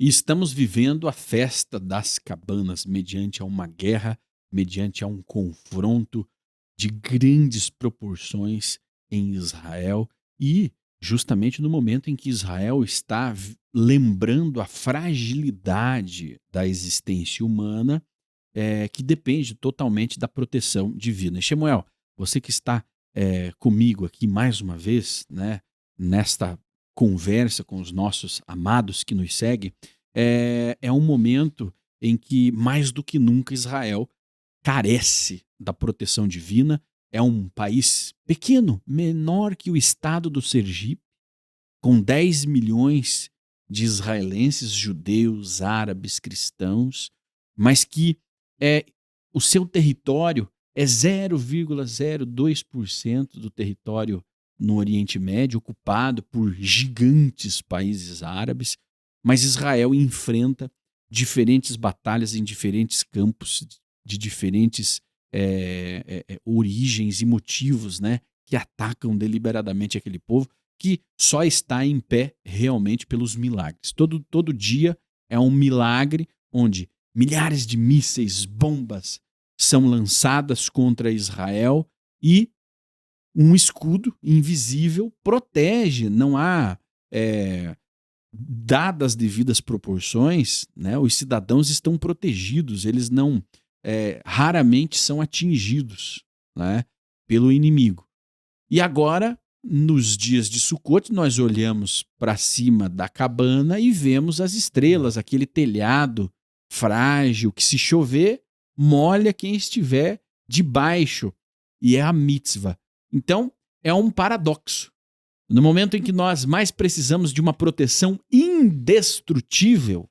E estamos vivendo a festa das cabanas, mediante a uma guerra, mediante a um confronto de grandes proporções em Israel e justamente no momento em que Israel está lembrando a fragilidade da existência humana, que depende totalmente da proteção divina. E Shemuel, você que está comigo aqui mais uma vez, né, nesta conversa com os nossos amados que nos seguem, é um momento em que, mais do que nunca, Israel carece da proteção divina. É um país pequeno, menor que o estado do Sergipe, com 10 milhões de israelenses, judeus, árabes, cristãos, mas que o seu território é 0,02% do território no Oriente Médio, ocupado por gigantes países árabes, mas Israel enfrenta diferentes batalhas em diferentes campos, de diferentes origens e motivos, né, que atacam deliberadamente aquele povo, que só está em pé realmente pelos milagres. Todo dia é um milagre onde milhares de mísseis, bombas são lançadas contra Israel e um escudo invisível protege. Não há, dadas as devidas proporções, né, os cidadãos estão protegidos, eles não raramente são atingidos, né, pelo inimigo. E agora, nos dias de Sucote, nós olhamos para cima da cabana e vemos as estrelas, aquele telhado frágil que, se chover, molha quem estiver debaixo. E é a mitzvah. Então, é um paradoxo. No momento em que nós mais precisamos de uma proteção indestrutível,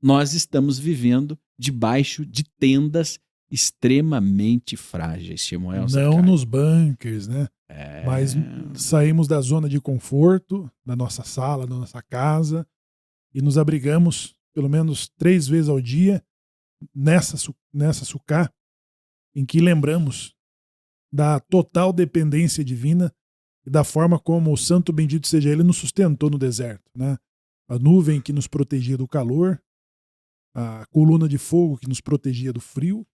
nós estamos vivendo debaixo de tendas extremamente frágeis, Shemuel Não Zaccaria. nos bunkers, né? Mas saímos da zona de conforto, da nossa sala, da nossa casa, e nos abrigamos pelo menos 3 vezes ao dia nessa sucá, em que lembramos da total dependência divina e da forma como o santo bendito seja ele nos sustentou no deserto, né? A nuvem que nos protegia do calor, a coluna de fogo que nos protegia do frio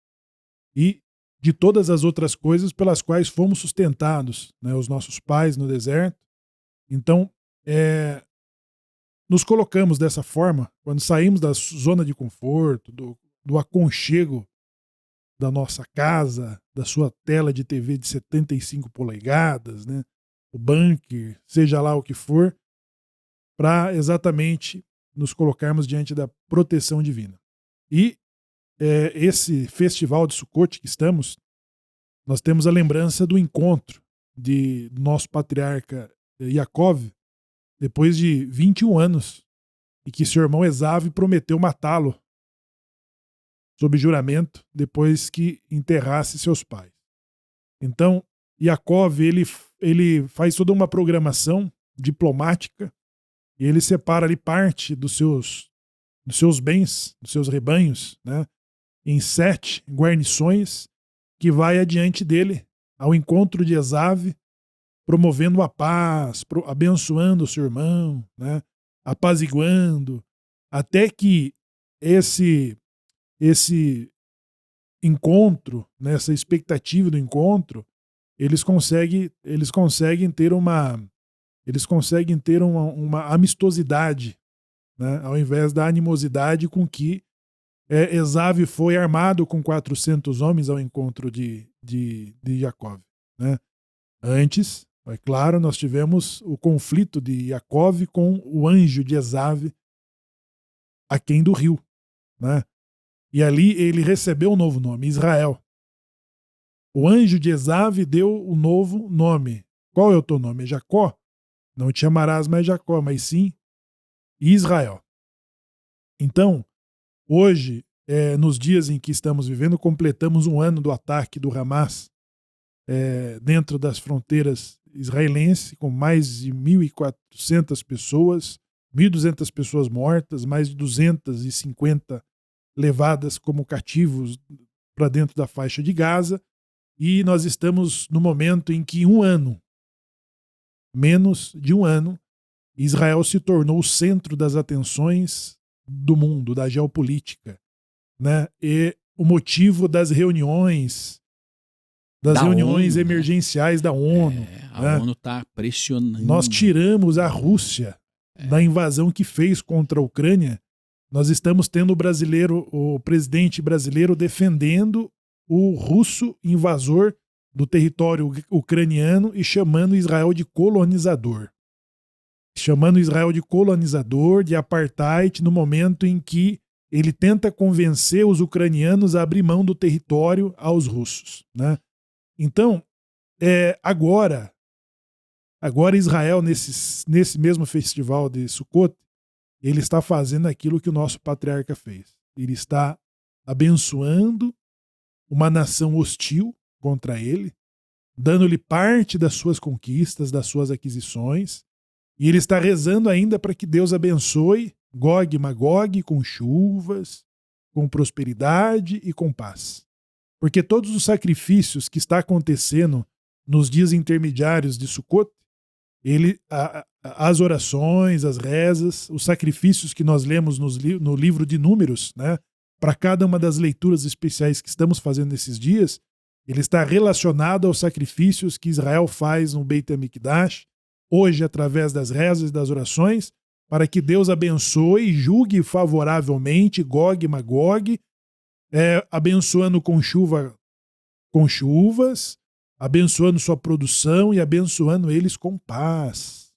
e de todas as outras coisas pelas quais fomos sustentados, né? Os nossos pais no deserto. Então, nos colocamos dessa forma, quando saímos da zona de conforto, do aconchego da nossa casa, da sua tela de TV de 75 polegadas, né? O bunker, seja lá o que for, para exatamente nos colocarmos diante da proteção divina. E esse festival de Sukkot que estamos, nós temos a lembrança do encontro do nosso patriarca Yaakov, depois de 21 anos, e que seu irmão Esav prometeu matá-lo sob juramento depois que enterrasse seus pais. Então, Yaakov, ele faz toda uma programação diplomática e ele separa ali parte dos seus bens, dos seus rebanhos, né, em 7 guarnições, que vai adiante dele ao encontro de Esav, promovendo a paz, abençoando o seu irmão, né, apaziguando, até que esse encontro, nessa expectativa do encontro, eles conseguem ter uma amistosidade, né, ao invés da animosidade com que Esav foi armado com 400 homens ao encontro de Jacob, né? Antes, é claro, nós tivemos o conflito de Jacob com o anjo de Esav, aquém do rio, né? E ali ele recebeu um novo nome, Israel. O anjo de Esav deu o novo nome. Qual é o teu nome? É Jacó? Não te chamarás mais Jacó, mas sim Israel. Então, hoje, nos dias em que estamos vivendo, completamos um ano do ataque do Hamas dentro das fronteiras israelenses, com mais de 1.400 pessoas, 1.200 pessoas mortas, mais de 250 levadas como cativos para dentro da faixa de Gaza, e nós estamos no momento em que menos de um ano, Israel se tornou o centro das atenções do mundo, da geopolítica, né? E o motivo das reuniões ONU, né? emergenciais da ONU. A Né? ONU está pressionando. Nós tiramos a Rússia da invasão que fez contra a Ucrânia. Nós estamos tendo o presidente brasileiro defendendo o russo invasor do território ucraniano e chamando Israel de colonizador. Chamando Israel de colonizador, de apartheid, no momento em que ele tenta convencer os ucranianos a abrir mão do território aos russos. Né? Então, agora Israel, nesse mesmo festival de Sukkot, ele está fazendo aquilo que o nosso patriarca fez. Ele está abençoando uma nação hostil contra ele, dando-lhe parte das suas conquistas, das suas aquisições, e ele está rezando ainda para que Deus abençoe Gog e Magog com chuvas, com prosperidade e com paz. Porque todos os sacrifícios que está acontecendo nos dias intermediários de Sukkot, as orações, as rezas, os sacrifícios que nós lemos no livro de Números, né, para cada uma das leituras especiais que estamos fazendo nesses dias, ele está relacionado aos sacrifícios que Israel faz no Beit HaMikdash, hoje através das rezas e das orações, para que Deus abençoe e julgue favoravelmente Gog e Magog, abençoando com chuvas, abençoando sua produção e abençoando eles com paz.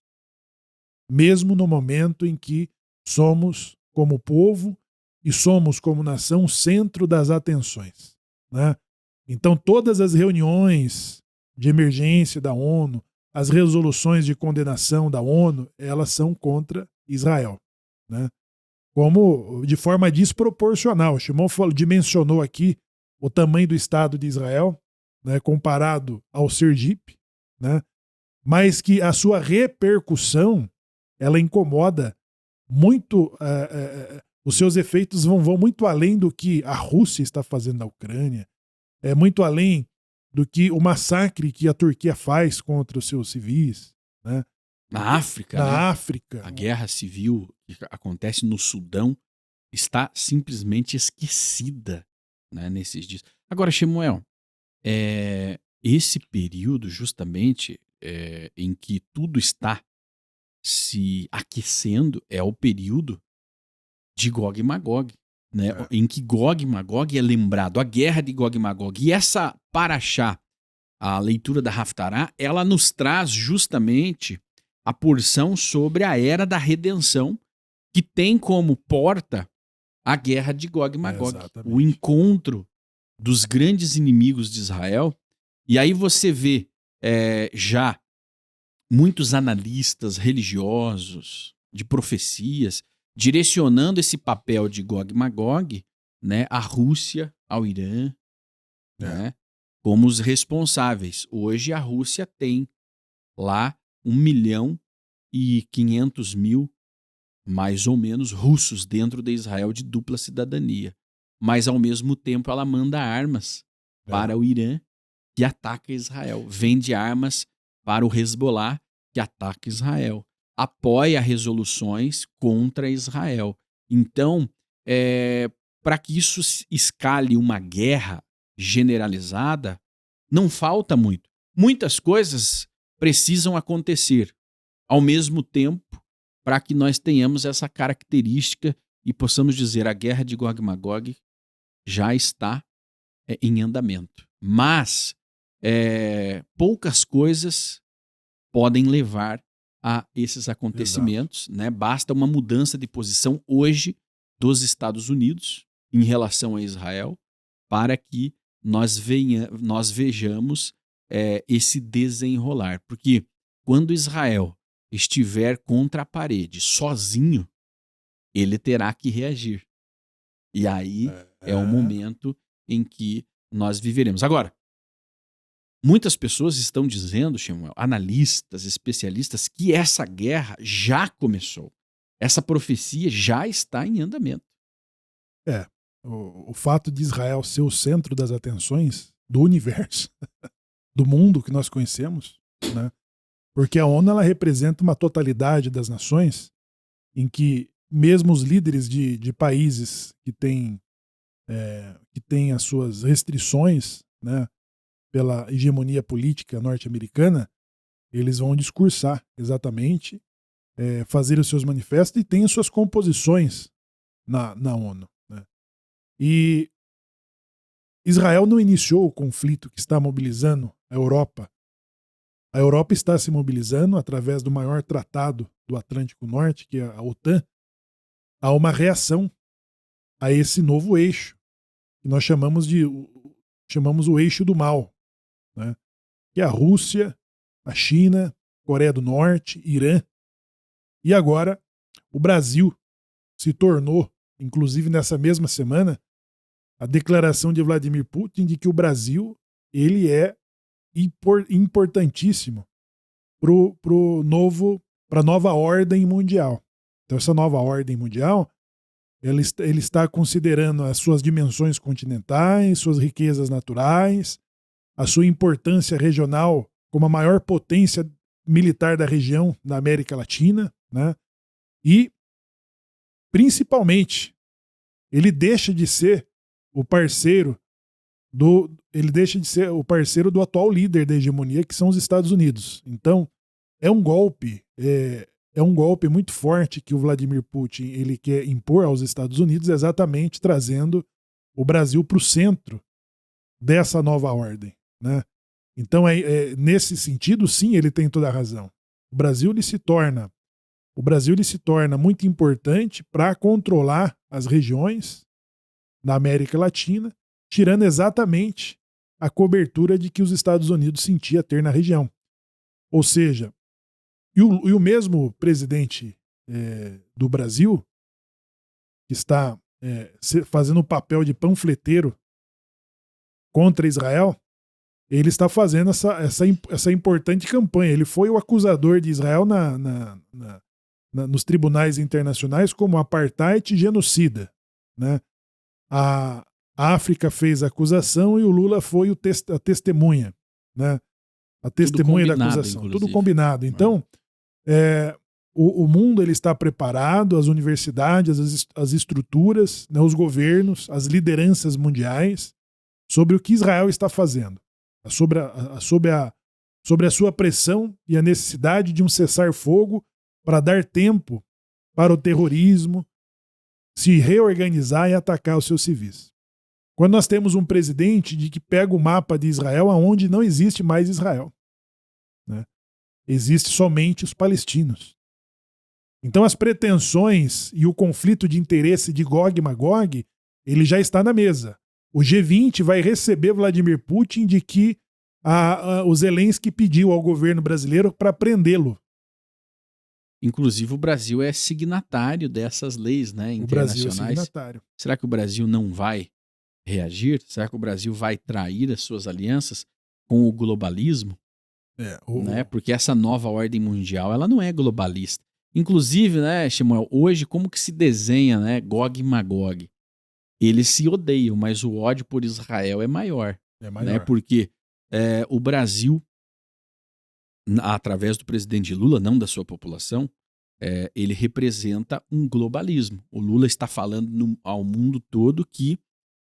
Mesmo no momento em que somos, como povo, e somos, como nação, o centro das atenções. Né? Então, todas as reuniões de emergência da ONU, as resoluções de condenação da ONU, elas são contra Israel. Né? Como de forma desproporcional. O Shimon dimensionou aqui o tamanho do Estado de Israel, né, comparado ao Sergipe, né, mas que a sua repercussão ela incomoda muito, os seus efeitos vão muito além do que a Rússia está fazendo na Ucrânia, muito além do que o massacre que a Turquia faz contra os seus civis. Né? Na África, África. A guerra civil que acontece no Sudão está simplesmente esquecida, né, nesses dias. Agora, Shemuel, esse período justamente em que tudo está se aquecendo é o período de Gog e Magog, né? Em que Gog e Magog é lembrado, a guerra de Gog e Magog. E essa paraxá, a leitura da Haftará, ela nos traz justamente a porção sobre a era da redenção, que tem como porta a guerra de Gog e Magog, o encontro dos grandes inimigos de Israel. E aí você vê já muitos analistas religiosos de profecias direcionando esse papel de Gog e Magog, né, à Rússia, ao Irã, né, como os responsáveis. Hoje a Rússia tem lá 1.500.000, mais ou menos, russos dentro de Israel de dupla cidadania. Mas, ao mesmo tempo, ela manda armas para o Irã, que ataca Israel. Vende armas para o Hezbollah, que ataca Israel. Apoia resoluções contra Israel. Então, para que isso escale uma guerra generalizada, não falta muito. Muitas coisas precisam acontecer ao mesmo tempo para que nós tenhamos essa característica e possamos dizer a guerra de Gog e Magog já está em andamento. Mas poucas coisas podem levar a esses acontecimentos, né? Basta uma mudança de posição hoje dos Estados Unidos em relação a Israel para que nós vejamos esse desenrolar. Porque quando Israel estiver contra a parede, sozinho, ele terá que reagir. E aí é o momento em que nós viveremos. Agora, muitas pessoas estão dizendo, Shemuel, analistas, especialistas, que essa guerra já começou. Essa profecia já está em andamento. O fato de Israel ser o centro das atenções do universo, do mundo que nós conhecemos, né? Porque a ONU ela representa uma totalidade das nações em que mesmo os líderes de países que têm as suas restrições, né, pela hegemonia política norte-americana, eles vão discursar exatamente, fazer os seus manifestos e têm as suas composições na ONU. Né? E Israel não iniciou o conflito que está mobilizando a Europa. A Europa está se mobilizando através do maior tratado do Atlântico Norte, que é a OTAN, a uma reação a esse novo eixo, que nós chamamos o eixo do mal, né? Que é a Rússia, a China, Coreia do Norte, Irã. E agora o Brasil se tornou, inclusive nessa mesma semana, a declaração de Vladimir Putin de que o Brasil ele é importantíssimo para a nova ordem mundial. Então essa nova ordem mundial ele está considerando as suas dimensões continentais, suas riquezas naturais, a sua importância regional como a maior potência militar da região da América Latina, né? E, principalmente, ele deixa de ser o parceiro do atual líder da hegemonia, que são os Estados Unidos. Então, é um golpe muito forte que o Vladimir Putin ele quer impor aos Estados Unidos, exatamente trazendo o Brasil para o centro dessa nova ordem, né? Então, nesse sentido, sim, ele tem toda a razão. O Brasil ele se torna muito importante para controlar as regiões da América Latina, tirando exatamente a cobertura de que os Estados Unidos sentia ter na região. Ou seja, e o mesmo presidente do Brasil, que está fazendo o papel de panfleteiro contra Israel, ele está fazendo essa importante campanha. Ele foi o acusador de Israel nos tribunais internacionais como apartheid e genocida, né? A África fez a acusação e o Lula foi a testemunha, né? A testemunha da acusação. Inclusive. Tudo combinado. Então, o mundo ele está preparado, as universidades, as estruturas, né, os governos, as lideranças mundiais, sobre o que Israel está fazendo, sobre a sua pressão e a necessidade de um cessar-fogo para dar tempo para o terrorismo se reorganizar e atacar os seus civis. Quando nós temos um presidente que pega o mapa de Israel aonde não existe mais Israel, né? Existe somente os palestinos. Então as pretensões e o conflito de interesse de Gog e Magog, ele já está na mesa. O G20 vai receber Vladimir Putin de que o Zelensky pediu ao governo brasileiro para prendê-lo. Inclusive o Brasil é signatário dessas leis, né, internacionais. O Brasil é signatário. Será que o Brasil não vai reagir? Será que o Brasil vai trair as suas alianças com o globalismo? Né? Porque essa nova ordem mundial ela não é globalista. Inclusive, né, Samuel, hoje como que se desenha, né, Gog e Magog? Eles se odeiam, mas o ódio por Israel é maior. Né? Porque o Brasil, através do presidente Lula, não da sua população, ele representa um globalismo. O Lula está falando ao mundo todo que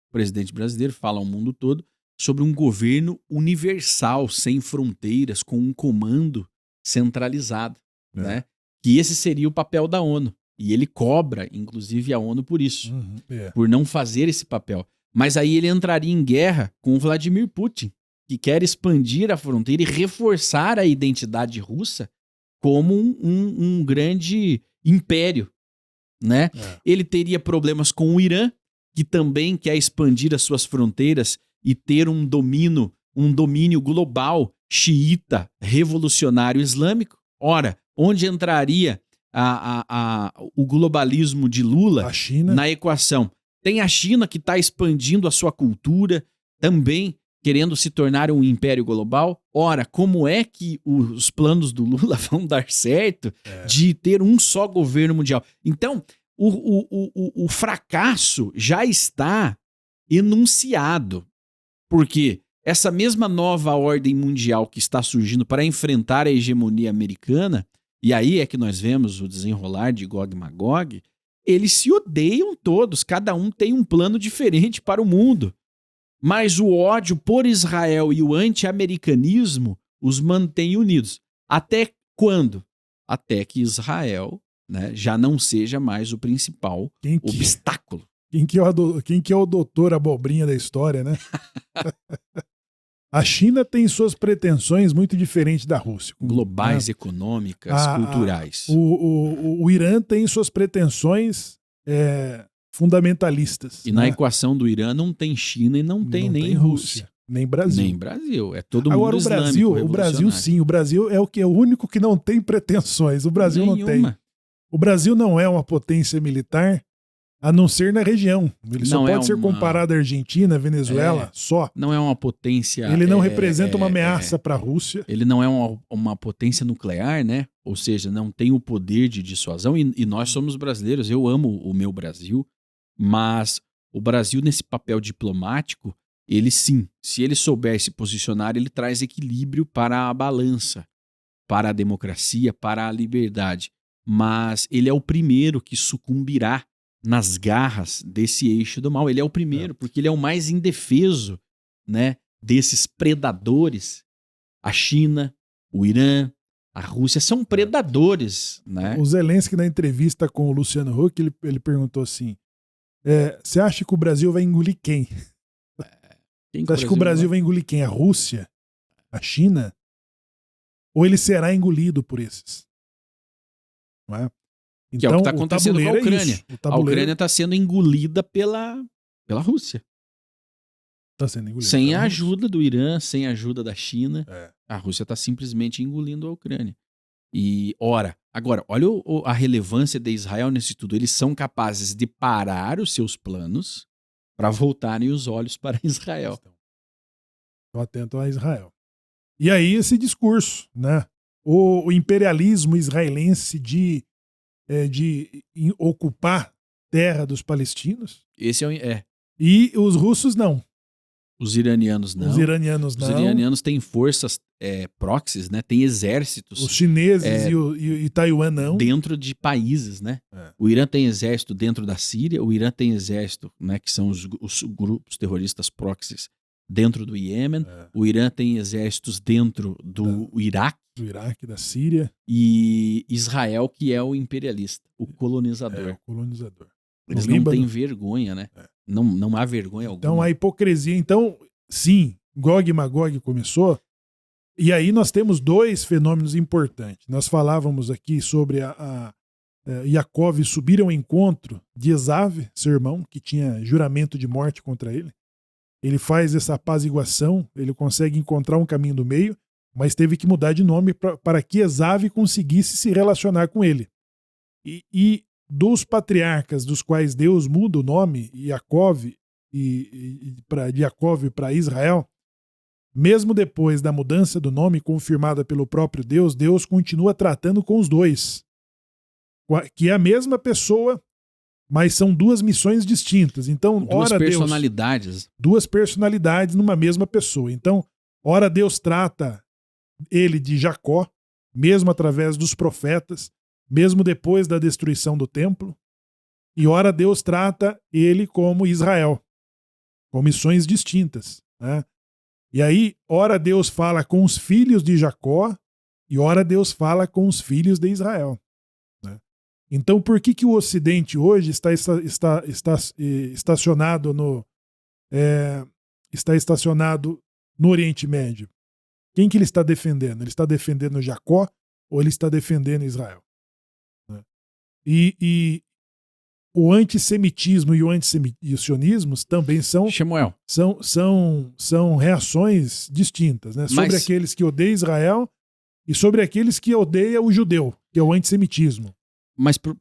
o presidente brasileiro fala ao mundo todo sobre um governo universal, sem fronteiras, com um comando centralizado. Né? Que esse seria o papel da ONU. E ele cobra, inclusive, a ONU por isso, por não fazer esse papel. Mas aí ele entraria em guerra com o Vladimir Putin, que quer expandir a fronteira e reforçar a identidade russa como um grande império. Né? Ele teria problemas com o Irã, que também quer expandir as suas fronteiras e ter um domínio global xiita revolucionário islâmico. Ora, onde entraria o globalismo de Lula na equação? Tem a China que está expandindo a sua cultura, também querendo se tornar um império global. Ora, como é que os planos do Lula vão dar certo de ter um só governo mundial? Então, o fracasso já está enunciado, porque essa mesma nova ordem mundial que está surgindo para enfrentar a hegemonia americana, e aí é que nós vemos o desenrolar de Gog e Magog, eles se odeiam todos, cada um tem um plano diferente para o mundo. Mas o ódio por Israel e o anti-americanismo os mantém unidos. Até quando? Até que Israel, né, já não seja mais o principal obstáculo. Quem que é o doutor abobrinha da história, né? A China tem suas pretensões muito diferentes da Rússia. Globais, né? Econômicas, culturais. O Irã tem suas pretensões fundamentalistas. E na equação do Irã não tem China e não tem nem Rússia. Nem Brasil. Nem Brasil. É todo mundo Agora, o Brasil, sim. O Brasil é o único que não tem pretensões. O Brasil não tem. O Brasil não é uma potência militar, a não ser na região. Ele só pode ser comparado à Argentina, Venezuela, só. Não é uma potência... Ele não representa uma ameaça para a Rússia. Ele não é uma potência nuclear, né? Ou seja, não tem o poder de dissuasão. E nós somos brasileiros. Eu amo o meu Brasil. Mas o Brasil, nesse papel diplomático, ele sim, se ele souber se posicionar, ele traz equilíbrio para a balança, para a democracia, para a liberdade. Mas ele é o primeiro que sucumbirá nas garras desse eixo do mal. Ele é o primeiro, porque ele é o mais indefeso, né, desses predadores. A China, o Irã, a Rússia são predadores. Né? O Zelensky, na entrevista com o Luciano Huck, ele perguntou assim, você acha que o Brasil vai engolir quem? Você acha que o Brasil vai engolir quem? A Rússia? A China? Ou ele será engolido por esses? Não é? Então, que é o que está acontecendo com a Ucrânia. A Ucrânia está sendo engolida pela Rússia. Está sendo engolida. Sem a ajuda do Irã, sem a ajuda da China, a Rússia está simplesmente engolindo a Ucrânia. E, agora, olha a relevância de Israel nisso tudo. Eles são capazes de parar os seus planos para voltarem os olhos para Israel. Estou atento a Israel. E aí esse discurso, né? O imperialismo israelense de ocupar terra dos palestinos. Esse E os russos não. Os iranianos não. Os iranianos têm forças proxies, né? Tem exércitos. Os chineses e Taiwan não. Dentro de países, né? O Irã tem exército dentro da Síria, o Irã tem exército, né? Que são os grupos terroristas proxies dentro do Iêmen. O Irã tem exércitos dentro do Iraque. Do Iraque, da Síria. E Israel, que é o imperialista, o colonizador. O colonizador. Eles não têm vergonha, né? Não há vergonha alguma. Então a hipocrisia. Então, sim, Gog e Magog começou. E aí nós temos dois fenômenos importantes. Nós falávamos aqui sobre Yaakov subir ao encontro de Esav, seu irmão, que tinha juramento de morte contra ele. Ele faz essa apaziguação, ele consegue encontrar um caminho do meio, mas teve que mudar de nome para que Esav conseguisse se relacionar com ele. E dos patriarcas dos quais Deus muda o nome, Yaakov, de Yaakov para Israel, mesmo depois da mudança do nome confirmada pelo próprio Deus, Deus continua tratando com os dois, que é a mesma pessoa, mas são duas missões distintas. Então, duas personalidades numa mesma pessoa. Então, ora Deus trata ele de Jacó, mesmo através dos profetas, mesmo depois da destruição do templo, e ora Deus trata ele como Israel, com missões distintas, né? E aí, ora Deus fala com os filhos de Jacó, e ora Deus fala com os filhos de Israel, né? Então, por que o Ocidente hoje está estacionado no Oriente Médio? Quem que ele está defendendo? Ele está defendendo Jacó ou ele está defendendo Israel? E o antissemitismo e o antisemitismo também são reações distintas, né? Sobre aqueles que odeiam Israel e sobre aqueles que odeiam o judeu, que é o antissemitismo. Mas para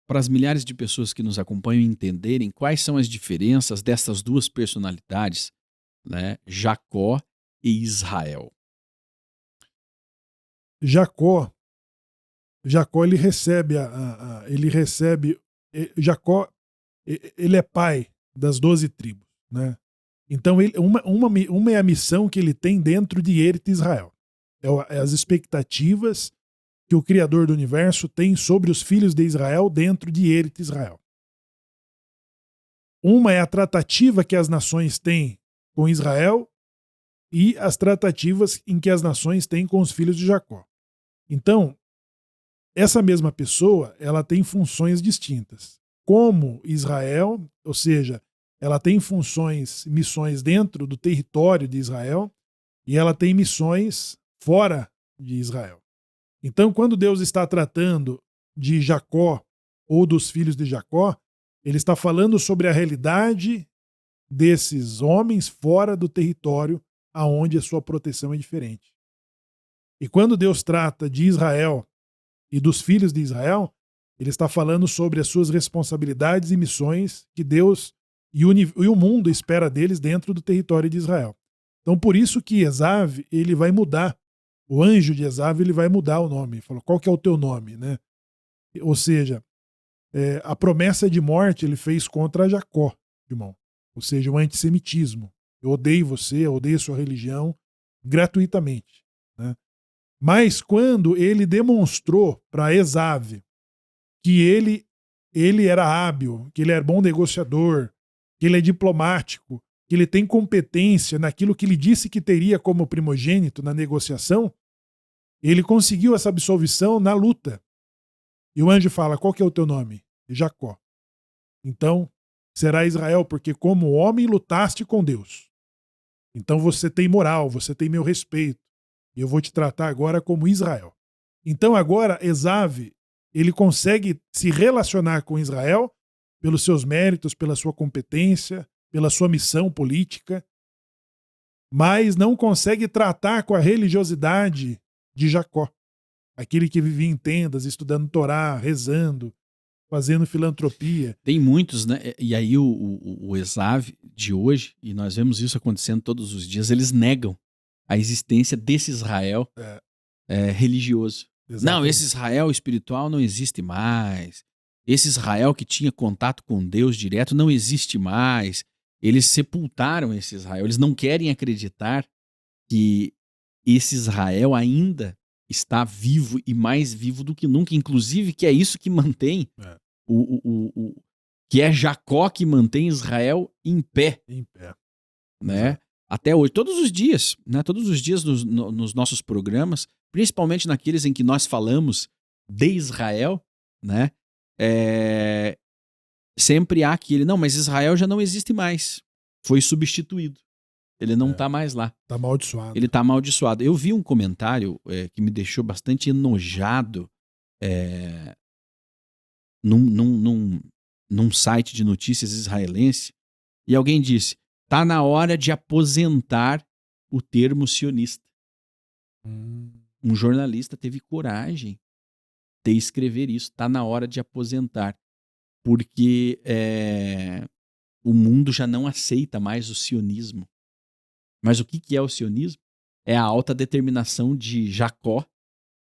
as milhares de pessoas que nos acompanham entenderem quais são as diferenças dessas duas personalidades, né? Jacó e Israel. Jacó ele recebe Jacó, ele é pai das 12 tribos, né? Então uma é a missão que ele tem dentro de Eretz Israel. É as expectativas que o Criador do Universo tem sobre os filhos de Israel dentro de Eretz Israel. Uma é a tratativa que as nações têm com Israel e as tratativas em que as nações têm com os filhos de Jacó. Então, essa mesma pessoa, ela tem funções distintas. Como Israel, ou seja, ela tem missões dentro do território de Israel e ela tem missões fora de Israel. Então, quando Deus está tratando de Jacó ou dos filhos de Jacó, ele está falando sobre a realidade desses homens fora do território aonde a sua proteção é diferente. E quando Deus trata de Israel e dos filhos de Israel, ele está falando sobre as suas responsabilidades e missões que Deus e o mundo espera deles dentro do território de Israel. Então, por isso que Esav, ele vai mudar. O anjo de Esav, ele vai mudar o nome. Ele falou, qual que é o teu nome? Né? Ou seja, a promessa de morte ele fez contra Jacó, irmão. Ou seja, o antissemitismo. Eu odeio você, eu odeio a sua religião, gratuitamente. Né? Mas quando ele demonstrou para Esav que ele era hábil, que ele era bom negociador, que ele é diplomático, que ele tem competência naquilo que ele disse que teria como primogênito na negociação, ele conseguiu essa absolvição na luta. E o anjo fala, qual que é o teu nome? Jacó. Então, será Israel, porque como homem lutaste com Deus. Então você tem moral, você tem meu respeito. E eu vou te tratar agora como Israel. Então agora Esav, ele consegue se relacionar com Israel pelos seus méritos, pela sua competência, pela sua missão política, mas não consegue tratar com a religiosidade de Jacó. Aquele que vivia em tendas, estudando Torá, rezando, fazendo filantropia. Tem muitos, né? E aí o Esav de hoje, e nós vemos isso acontecendo todos os dias, eles negam a existência desse Israel religioso. Exatamente. Não, esse Israel espiritual não existe mais. Esse Israel que tinha contato com Deus direto não existe mais. Eles sepultaram esse Israel. Eles não querem acreditar que esse Israel ainda está vivo e mais vivo do que nunca. Inclusive, que é isso que mantém que é Jacó que mantém Israel em pé. Em pé. Né? Até hoje, todos os dias, né? Todos os dias nos nossos programas, principalmente naqueles em que nós falamos de Israel, né? Sempre há aquele, não, mas Israel já não existe mais. Foi substituído. Ele não está mais lá. Está amaldiçoado. Ele está amaldiçoado. Eu vi um comentário que me deixou bastante enojado num site de notícias israelense, e alguém disse, está na hora de aposentar o termo sionista. Um jornalista teve coragem de escrever isso. Está na hora de aposentar. Porque o mundo já não aceita mais o sionismo. Mas o que é o sionismo? É a alta determinação de Jacó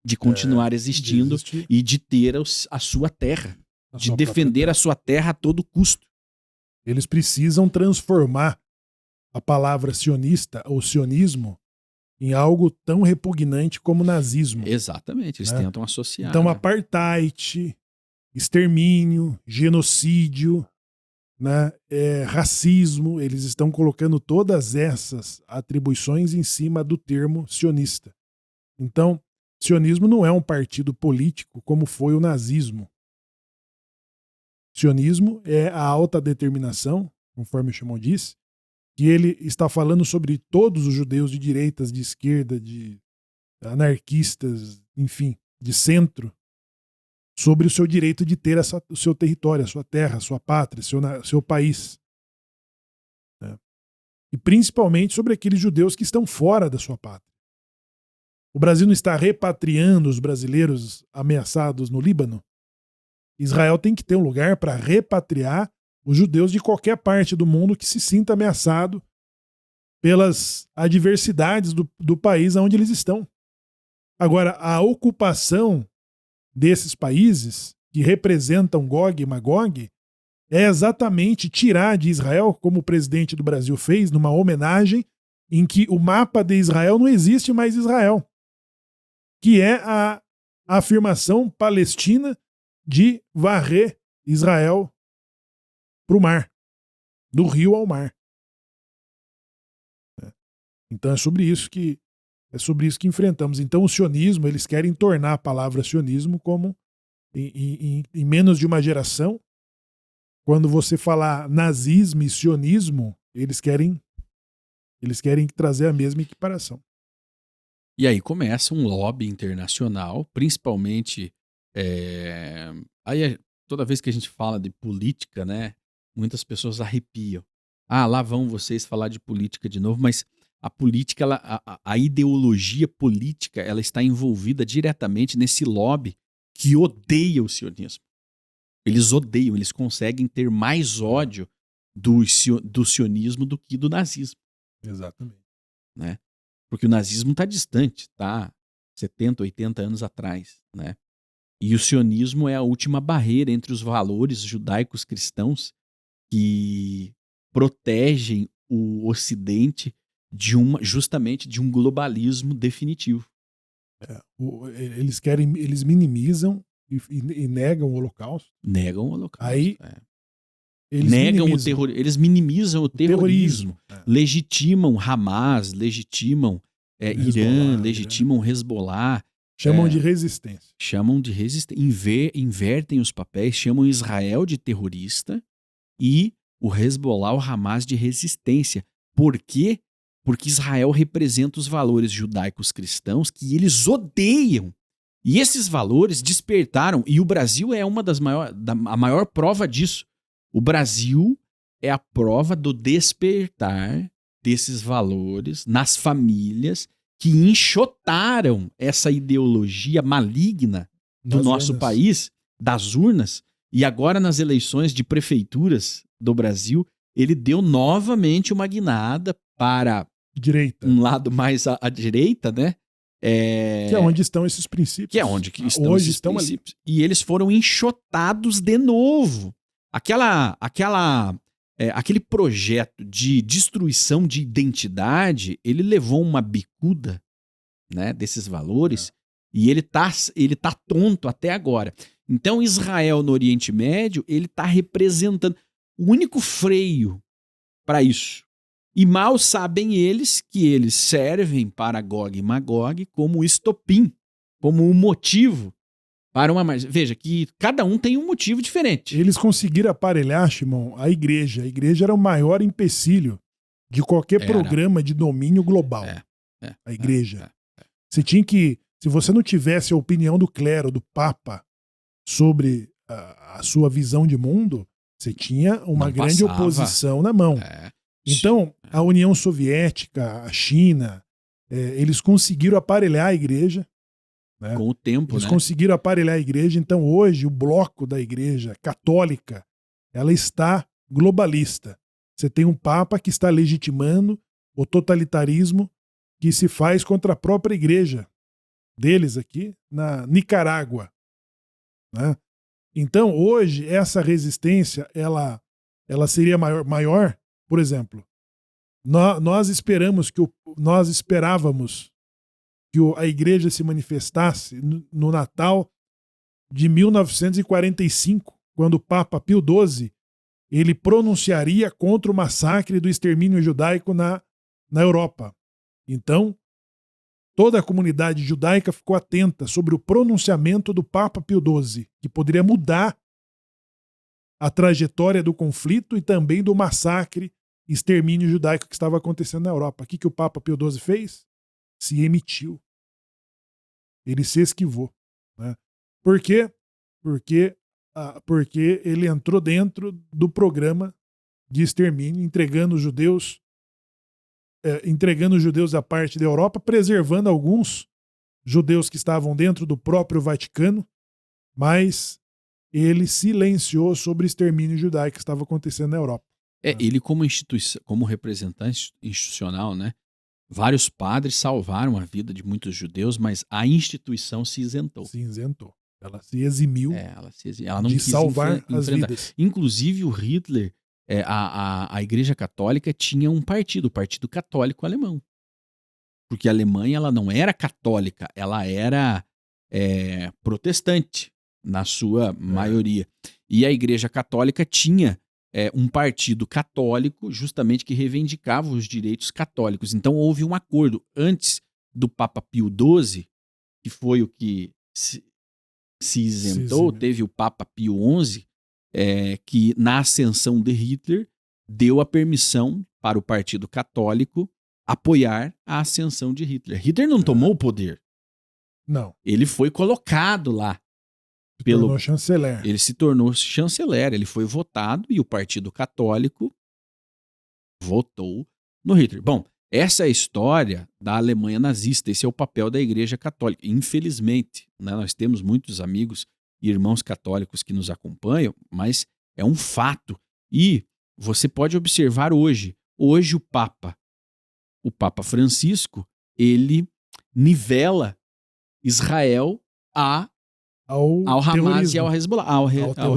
de continuar existindo e de ter a sua terra. De defender a sua terra a todo custo. Eles precisam transformar a palavra sionista ou sionismo em algo tão repugnante como nazismo. Exatamente, eles tentam associar. Então, apartheid, extermínio, genocídio, né, racismo, eles estão colocando todas essas atribuições em cima do termo sionista. Então, sionismo não é um partido político como foi o nazismo. Sionismo é a alta determinação, conforme o Shimon disse, que ele está falando sobre todos os judeus de direitas, de esquerda, de anarquistas, enfim, de centro, sobre o seu direito de ter o seu território, a sua terra, a sua pátria, seu país. E principalmente sobre aqueles judeus que estão fora da sua pátria. O Brasil não está repatriando os brasileiros ameaçados no Líbano? Israel tem que ter um lugar para repatriar os judeus de qualquer parte do mundo que se sinta ameaçado pelas adversidades do país onde eles estão. Agora, a ocupação desses países, que representam Gog e Magog, é exatamente tirar de Israel, como o presidente do Brasil fez, numa homenagem em que o mapa de Israel não existe mais Israel, que é a afirmação palestina de varrer Israel para o mar, do rio ao mar. Então é sobre isso que enfrentamos. Então o sionismo, eles querem tornar a palavra sionismo como em menos de uma geração. Quando você falar nazismo e sionismo, eles querem trazer a mesma equiparação. E aí começa um lobby internacional, principalmente toda vez que a gente fala de política, né, muitas pessoas arrepiam. Lá vão vocês falar de política de novo, mas a política, a ideologia política, ela está envolvida diretamente nesse lobby que odeia o sionismo. Eles odeiam, eles conseguem ter mais ódio do sionismo do que do nazismo. Exatamente. Né? Porque o nazismo está distante, está 70, 80 anos atrás. Né? E o sionismo é a última barreira entre os valores judaicos cristãos que protegem o Ocidente justamente de um globalismo definitivo. Eles minimizam e negam o Holocausto. Negam o Holocausto. Aí eles minimizam o terrorismo. Legitimam Hamas, legitimam Irã, legitimam Hezbollah. Chamam de resistência. Chamam de resistência. Invertem os papéis, chamam Israel de terrorista e o Hezbollah, o Hamas, de resistência. Por quê? Porque Israel representa os valores judaicos cristãos que eles odeiam. E esses valores despertaram, e o Brasil é a maior prova disso. O Brasil é a prova do despertar desses valores nas famílias que enxotaram essa ideologia maligna do nosso país, das urnas, e agora nas eleições de prefeituras do Brasil, ele deu novamente uma guinada para direita. Um lado mais à direita, né? Que é onde estão esses princípios. Que é onde estão hoje esses princípios. Ali. E eles foram enxotados de novo. Aquele projeto de destruição de identidade, ele levou uma bicuda, né, desses valores, e ele tá tonto até agora. Então Israel no Oriente Médio, ele está representando o único freio para isso. E mal sabem eles que eles servem para Gog e Magog como estopim, como um motivo para uma margem. Veja que cada um tem um motivo diferente. Eles conseguiram aparelhar, Shimon, a igreja. A igreja era o maior empecilho de qualquer programa de domínio global. A igreja. Você tinha que, se você não tivesse a opinião do clero, do Papa, sobre a sua visão de mundo, você tinha uma grande oposição na mão. Então, a União Soviética, a China, eles conseguiram aparelhar a igreja. Né? Com o tempo, eles conseguiram aparelhar a igreja. Então, hoje, o bloco da igreja católica, ela está globalista. Você tem um Papa que está legitimando o totalitarismo que se faz contra a própria igreja deles aqui na Nicarágua. Né? Então, hoje, essa resistência, ela seria maior. Por exemplo, nós esperávamos que a igreja se manifestasse no Natal de 1945, quando o Papa Pio XII ele pronunciaria contra o massacre do extermínio judaico na Europa. Então, toda a comunidade judaica ficou atenta sobre o pronunciamento do Papa Pio XII, que poderia mudar a trajetória do conflito e também do massacre e extermínio judaico que estava acontecendo na Europa. O que o Papa Pio XII fez? Se emitiu. Ele se esquivou. Né? Por quê? Porque ele entrou dentro do programa de extermínio, entregando os judeus à parte da Europa, preservando alguns judeus que estavam dentro do próprio Vaticano, mas ele silenciou sobre o extermínio judaico que estava acontecendo na Europa. Ele como instituição, como representante institucional, né? Vários padres salvaram a vida de muitos judeus, mas a instituição se isentou. Se isentou. Ela se eximiu ela não de quis salvar enfrentar. as vidas. Inclusive o Hitler, a Igreja Católica tinha um partido, o Partido Católico Alemão. Porque a Alemanha ela não era católica, ela era protestante, na sua maioria. E a Igreja Católica tinha um partido católico justamente que reivindicava os direitos católicos. Então houve um acordo antes do Papa Pio XII, que foi o que se isentou, teve o Papa Pio XI, que na ascensão de Hitler deu a permissão para o Partido Católico apoiar a ascensão de Hitler. Hitler não tomou o poder. Não. Ele foi colocado lá. Tornou chanceler. Ele se tornou chanceler, ele foi votado e o Partido Católico votou no Hitler. Bom, essa é a história da Alemanha nazista, esse é o papel da Igreja Católica. Infelizmente, né, nós temos muitos amigos e irmãos católicos que nos acompanham, mas é um fato. E você pode observar hoje o Papa Francisco, ele nivela Israel ao Hamas e ao Hezbollah. Ao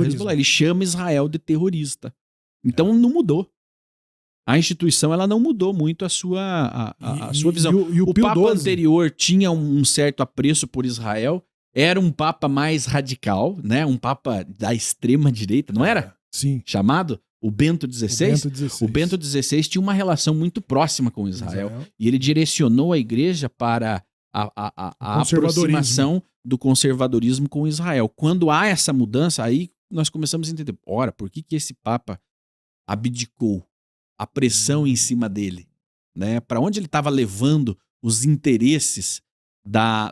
Hezbollah. Ele chama Israel de terrorista. Então não mudou. A instituição ela não mudou muito a sua visão. O Papa anterior tinha um certo apreço por Israel, era um Papa mais radical, né? Um Papa da extrema direita, não era? Sim. Chamado o Bento XVI. O Bento XVI tinha uma relação muito próxima com Israel. E ele direcionou a igreja para a aproximação do conservadorismo com Israel. Quando há essa mudança, aí nós começamos a entender, ora, por que esse Papa abdicou? A pressão em cima dele, né? Para onde ele estava levando os interesses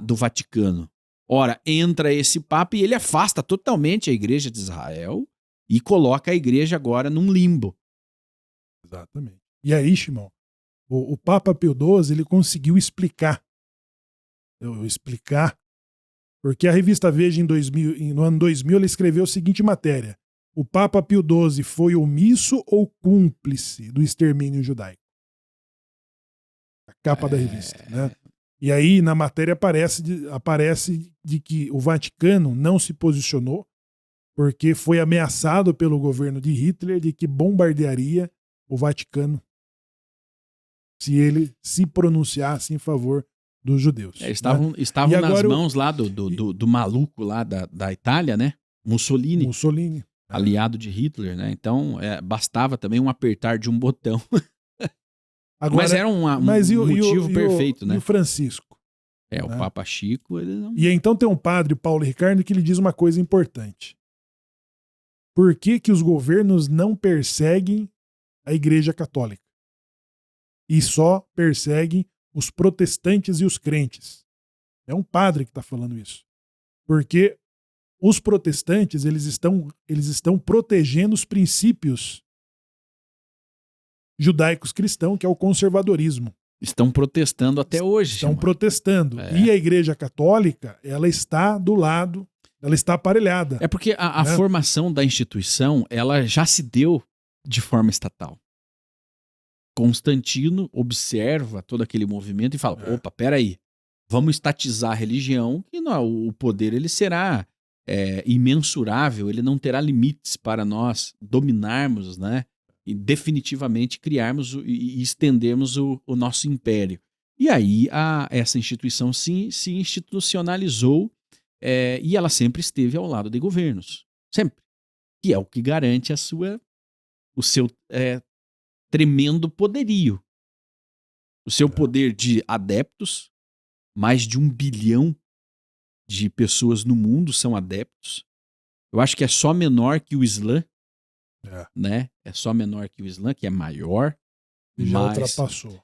do Vaticano? Ora, entra esse Papa e ele afasta totalmente a igreja de Israel e coloca a igreja agora num limbo. Exatamente. E aí, Shimon, o Papa Pio XII, ele conseguiu explicar, porque a revista Veja no ano 2000 ele escreveu a seguinte matéria: o Papa Pio XII foi omisso ou cúmplice do extermínio judaico? A capa da revista, né? E aí na matéria aparece de que o Vaticano não se posicionou porque foi ameaçado pelo governo de Hitler de que bombardearia o Vaticano se ele se pronunciasse em favor dos judeus. Estavam nas mãos lá do maluco lá da Itália, né? Mussolini. Aliado de Hitler, né? Então, bastava também um apertar de um botão. Agora, mas era um motivo perfeito, né? E o Francisco? O Papa Chico, ele não... E então tem um padre, Paulo Ricardo, que ele diz uma coisa importante. Por que os governos não perseguem a Igreja Católica? E só perseguem os protestantes e os crentes? É um padre que está falando isso. Porque os protestantes, eles estão protegendo os princípios judaicos cristãos, que é o conservadorismo. Estão protestando até hoje. Estão protestando. E a Igreja Católica, ela está do lado, ela está aparelhada. É porque a formação da instituição, ela já se deu de forma estatal. Constantino observa todo aquele movimento e fala, opa, peraí, vamos estatizar a religião, e o poder ele será... imensurável, ele não terá limites para nós dominarmos, né? E definitivamente criarmos e estendermos o nosso império. E aí essa instituição se institucionalizou e ela sempre esteve ao lado de governos. Sempre. Que é o que garante o seu tremendo poderio. O seu poder de adeptos, mais de 1 bilhão de pessoas no mundo são adeptos. Eu acho que é só menor que o Islã, né? É só menor que o Islã, que é maior. Já ultrapassou.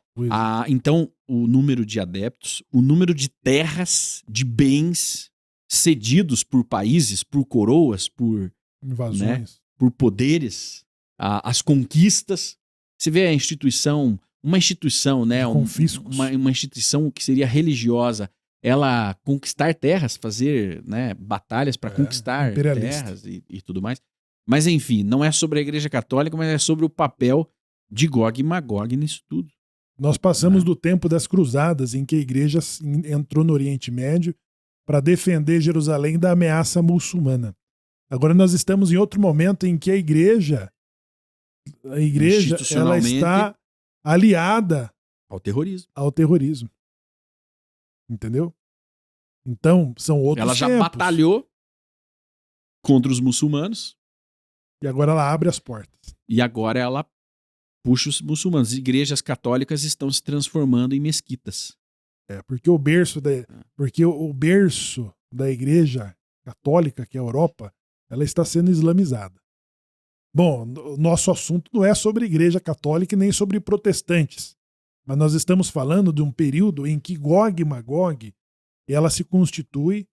Então, o número de adeptos, o número de terras, de bens cedidos por países, por coroas, por invasões, né? Por poderes, as conquistas. Você vê uma instituição, né? Uma instituição que seria religiosa, ela conquistar terras, fazer, né, batalhas para conquistar terras e tudo mais. Mas, enfim, não é sobre a Igreja Católica, mas é sobre o papel de Gog e Magog nisso tudo. Nós passamos do tempo das cruzadas, em que a Igreja entrou no Oriente Médio para defender Jerusalém da ameaça muçulmana. Agora nós estamos em outro momento em que a Igreja ela está aliada ao terrorismo. Entendeu? Então, são outros Ela já tempos. batalhou contra os muçulmanos. E agora ela abre as portas. E agora ela puxa os muçulmanos. Igrejas católicas estão se transformando em mesquitas. Porque o berço da igreja católica, que é a Europa, ela está sendo islamizada. Bom, o nosso assunto não é sobre igreja católica e nem sobre protestantes. Mas nós estamos falando de um período em que Gog e Magog ela se constitui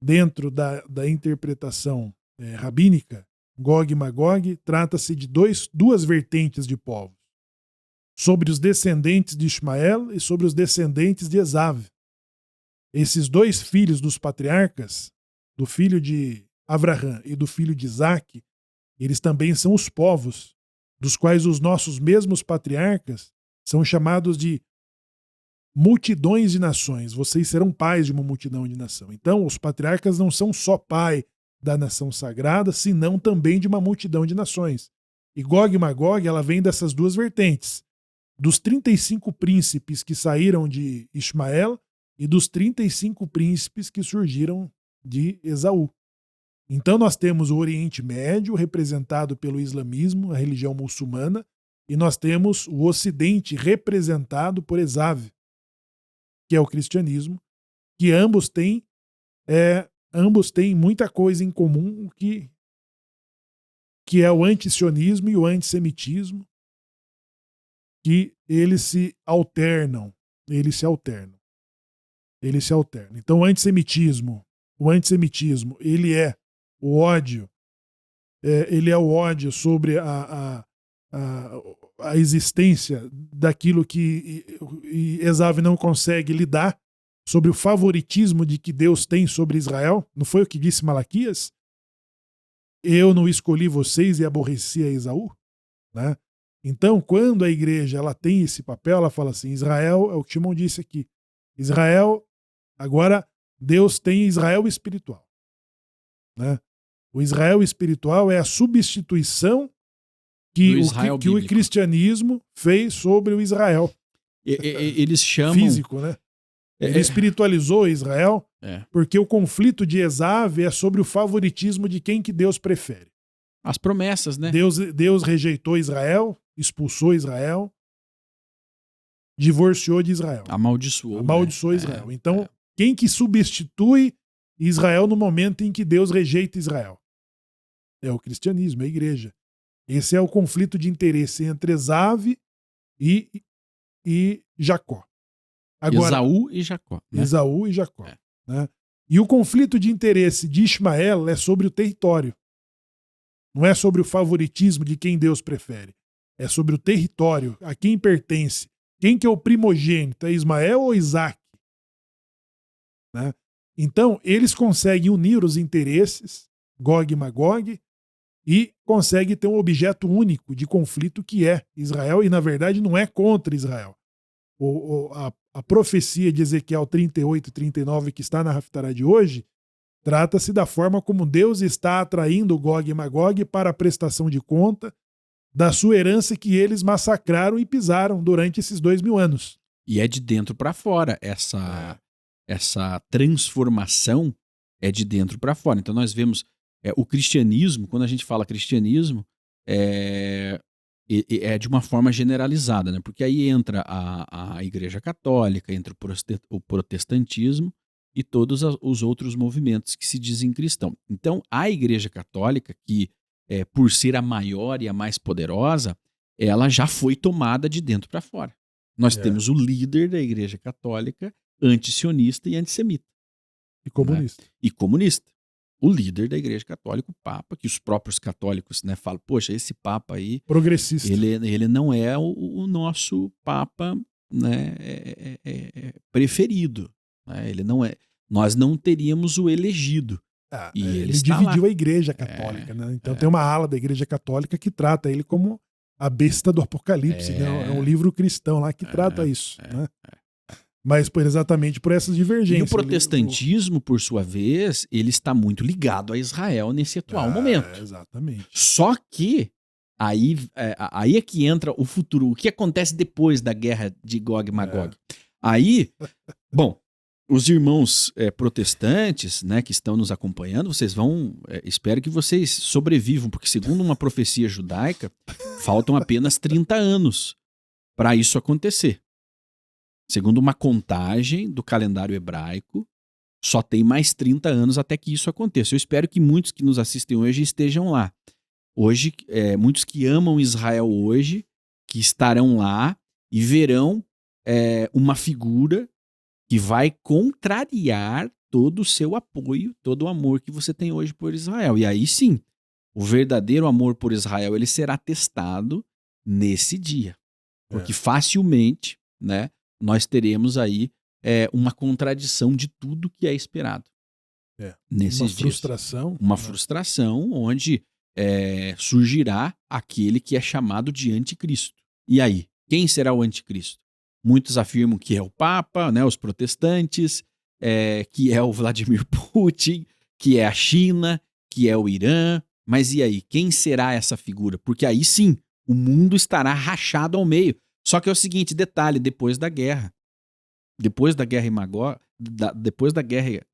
dentro da interpretação rabínica. Gog e Magog trata-se de duas vertentes de povos. Sobre os descendentes de Ismael e sobre os descendentes de Esav. Esses dois filhos dos patriarcas, do filho de Avraham e do filho de Isaac, eles também são os povos, dos quais os nossos mesmos patriarcas são chamados de multidões de nações. Vocês serão pais de uma multidão de nação. Então, os patriarcas não são só pai da nação sagrada, senão também de uma multidão de nações. E Gog e Magog, ela vem dessas duas vertentes. Dos 35 príncipes que saíram de Ismael e dos 35 príncipes que surgiram de Esaú. Então nós temos o Oriente Médio, representado pelo islamismo, a religião muçulmana, e nós temos o Ocidente, representado por Esav, que é o cristianismo, que ambos têm muita coisa em comum, que é o antisionismo e o antissemitismo, que eles se alternam. Então o antissemitismo, ele é o ódio, sobre a existência daquilo que Esav não consegue lidar, sobre o favoritismo de que Deus tem sobre Israel. Não foi o que disse Malaquias? Eu não escolhi vocês e aborreci a Esaú? Né? Então, quando a igreja ela tem esse papel, ela fala assim, Israel, é o que Shimon disse aqui, Israel, agora Deus tem Israel espiritual. Né? O Israel espiritual é a substituição que o cristianismo fez sobre o Israel. Eles chamam... Físico, né? Ele espiritualizou Israel porque o conflito de Esav é sobre o favoritismo de quem que Deus prefere. As promessas, né? Deus rejeitou Israel, expulsou Israel, divorciou de Israel. Amaldiçoou Israel. Então, quem que substitui Israel no momento em que Deus rejeita Israel? É o cristianismo, é a igreja. Esse é o conflito de interesse entre Esav e Jacó. Agora, Esaú e Jacó. Né? Esaú e Jacó. Né? E o conflito de interesse de Ismael é sobre o território. Não é sobre o favoritismo de quem Deus prefere. É sobre o território, a quem pertence. Quem que é o primogênito? É Ismael ou Isaac? Né? Então, eles conseguem unir os interesses, Gog e Magog, e conseguem ter um objeto único de conflito que é Israel, e na verdade não é contra Israel. A profecia de Ezequiel 38 e 39 que está na Haftará de hoje, trata-se da forma como Deus está atraindo Gog e Magog para a prestação de conta da sua herança que eles massacraram e pisaram durante esses 2000 anos. E é de dentro para fora. Essa transformação é de dentro para fora. Então nós vemos o cristianismo, quando a gente fala cristianismo, é de uma forma generalizada, né? Porque aí entra a Igreja Católica, entra o protestantismo e todos os outros movimentos que se dizem cristão. Então, a Igreja Católica, que por ser a maior e a mais poderosa, ela já foi tomada de dentro para fora. Nós temos o líder da Igreja Católica, antisionista e antissemita. E comunista. Né? E comunista. O líder da Igreja Católica, o Papa, que os próprios católicos, né, falam, poxa, esse Papa aí... Progressista. Ele não é o nosso Papa, né, preferido. Né? Ele não é... Nós não teríamos o elegido. Ele dividiu a Igreja Católica. Né? Então tem uma ala da Igreja Católica que trata ele como a besta do Apocalipse. Né? É um livro cristão lá que trata isso. Né? Mas exatamente por essas divergências. E o protestantismo, por sua vez, ele está muito ligado a Israel nesse atual momento. Exatamente. Só que aí é que entra o futuro. O que acontece depois da guerra de Gog e Magog? Aí, bom, os irmãos protestantes, né, que estão nos acompanhando, vocês vão, espero que vocês sobrevivam, porque segundo uma profecia judaica, faltam apenas 30 anos para isso acontecer. Segundo uma contagem do calendário hebraico, só tem mais 30 anos até que isso aconteça. Eu espero que muitos que nos assistem hoje estejam lá. Hoje, muitos que amam Israel hoje, que estarão lá e verão uma figura que vai contrariar todo o seu apoio, todo o amor que você tem hoje por Israel. E aí sim, o verdadeiro amor por Israel ele será testado nesse dia. Porque facilmente, né, nós teremos aí uma contradição de tudo que é esperado. Nesses uma dias. frustração. Uma frustração onde surgirá aquele que é chamado de anticristo. E aí, quem será o anticristo? Muitos afirmam que é o Papa, né, os protestantes, que é o Vladimir Putin, que é a China, que é o Irã. Mas e aí, quem será essa figura? Porque aí sim, o mundo estará rachado ao meio. Só que é o seguinte, detalhe, depois da guerra depois da guerra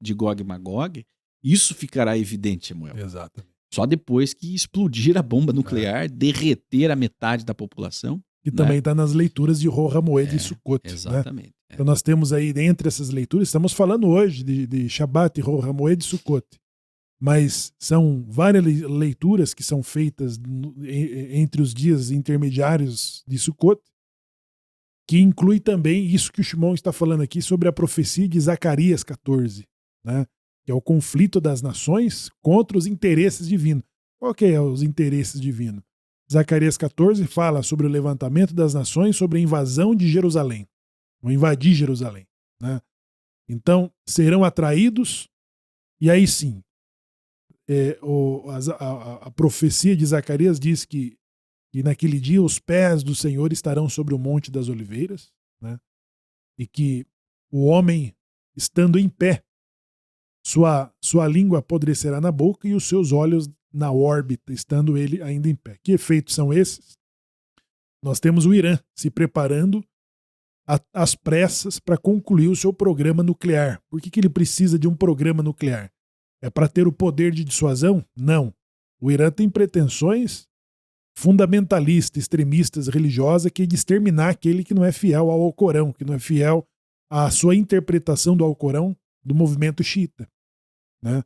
de Gog e Magog, isso ficará evidente, Samuel. Exatamente. Só depois que explodir a bomba nuclear, derreter a metade da população. Que também está nas leituras de Rosh Hamoed e Sukkot. Exatamente. Né? Então nós temos aí, entre essas leituras, estamos falando hoje de Shabbat, Rosh Hamoed e Sukkot. Mas são várias leituras que são feitas entre os dias intermediários de Sukkot, que inclui também isso que o Shimon está falando aqui sobre a profecia de Zacarias 14, né? Que é o conflito das nações contra os interesses divinos. Qual que é os interesses divinos? Zacarias 14 fala sobre o levantamento das nações, sobre a invasão de Jerusalém. Vão invadir Jerusalém. Né? Então, serão atraídos, e aí sim, a profecia de Zacarias diz que naquele dia os pés do Senhor estarão sobre o Monte das Oliveiras, né? E que o homem, estando em pé, sua língua apodrecerá na boca e os seus olhos na órbita, estando ele ainda em pé. Que efeitos são esses? Nós temos o Irã se preparando às pressas para concluir o seu programa nuclear. Por que ele precisa de um programa nuclear? É para ter o poder de dissuasão? Não. O Irã tem pretensões fundamentalistas, extremistas, religiosas, que é de exterminar aquele que não é fiel ao Alcorão, que não é fiel à sua interpretação do Alcorão do movimento xiita. Né?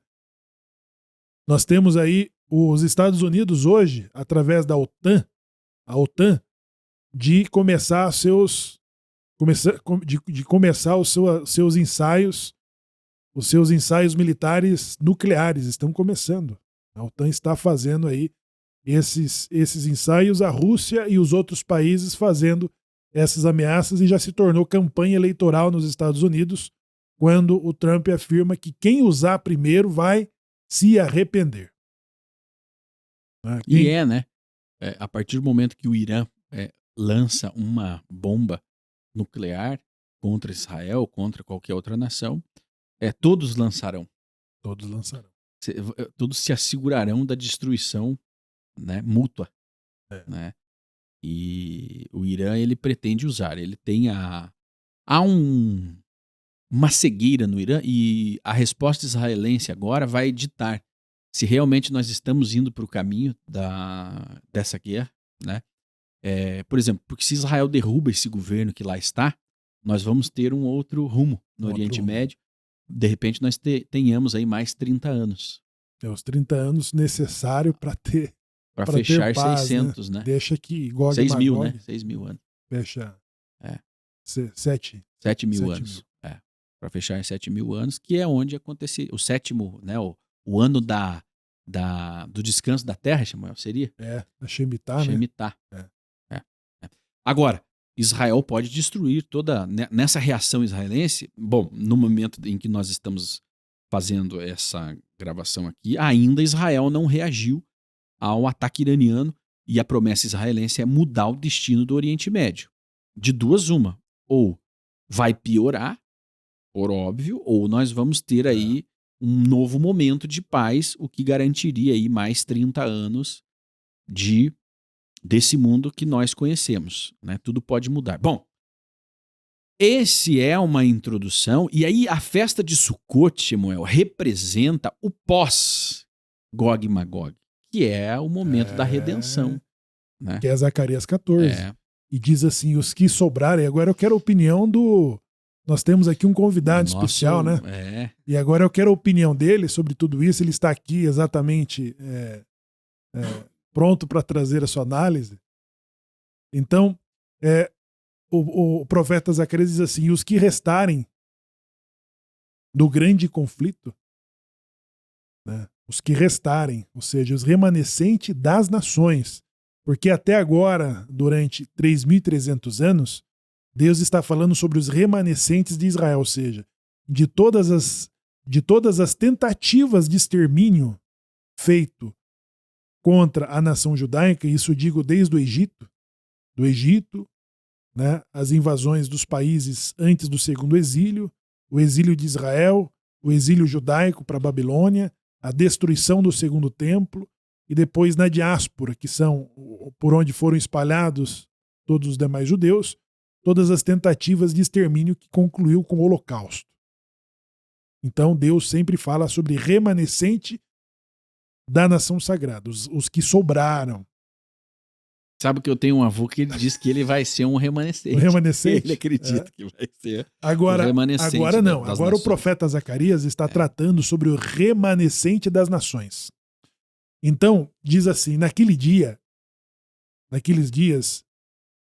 Nós temos aí os Estados Unidos hoje, através da OTAN, de começar os seus ensaios militares nucleares estão começando. A OTAN está fazendo aí esses ensaios, a Rússia e os outros países fazendo essas ameaças, e já se tornou campanha eleitoral nos Estados Unidos, quando o Trump afirma que quem usar primeiro vai se arrepender. E né? A partir do momento que o Irã lança uma bomba nuclear contra Israel, contra qualquer outra nação, todos lançarão. Todos lançarão. Todos se assegurarão da destruição, né, mútua. Né? E o Irã, ele pretende usar. Ele tem uma cegueira no Irã, e a resposta israelense agora vai ditar se realmente nós estamos indo para o caminho dessa guerra. Né? Por exemplo, porque se Israel derruba esse governo que lá está, nós vamos ter um outro rumo no Oriente Médio. De repente nós tenhamos aí mais 30 anos. Os 30 anos necessários para ter... Para fechar ter paz, 600, né? Deixa que Gog 6 mil, Magog, né? 6 mil anos. Fecha 7 mil anos. Para fechar em 7 mil anos, que é onde acontece o sétimo, né? O ano do descanso da terra, Samuel, seria? A Shemitah, Shemitah. Né? Agora, Israel pode destruir toda... Nessa reação israelense, bom, no momento em que nós estamos fazendo essa gravação aqui, ainda Israel não reagiu ao ataque iraniano, e a promessa israelense é mudar o destino do Oriente Médio. De duas, uma. Ou vai piorar, por óbvio, ou nós vamos ter aí um novo momento de paz, o que garantiria aí mais 30 anos desse mundo que nós conhecemos. Né? Tudo pode mudar. Bom, esse é uma introdução, e aí a festa de Sukkot, Samuel, representa o pós-Gog e Magog, que é o momento da redenção. Né? Que é Zacarias 14. É. E diz assim, os que sobrarem. Agora eu quero a opinião do... Nós temos aqui um convidado especial, né? E agora eu quero a opinião dele sobre tudo isso. Ele está aqui exatamente pronto para trazer a sua análise. Então, o profeta Zacarias diz assim, os que restarem do grande conflito, né? Os que restarem, ou seja, os remanescentes das nações, porque até agora, durante 3.300 anos, Deus está falando sobre os remanescentes de Israel, ou seja, de todas as tentativas de extermínio feito contra a nação judaica, isso digo desde o Egito, né, as invasões dos países antes do segundo exílio, o exílio de Israel, o exílio judaico para a Babilônia, a destruição do segundo templo, e depois na diáspora, que são por onde foram espalhados todos os demais judeus, todas as tentativas de extermínio que concluiu com o Holocausto. Então Deus sempre fala sobre remanescente da nação sagrada, os que sobraram. Sabe que eu tenho um avô que ele diz que ele vai ser um remanescente. Um remanescente? Ele acredita que vai ser agora, o remanescente. Agora não. Das agora nações. O profeta Zacarias está tratando sobre o remanescente das nações. Então, diz assim, naqueles dias,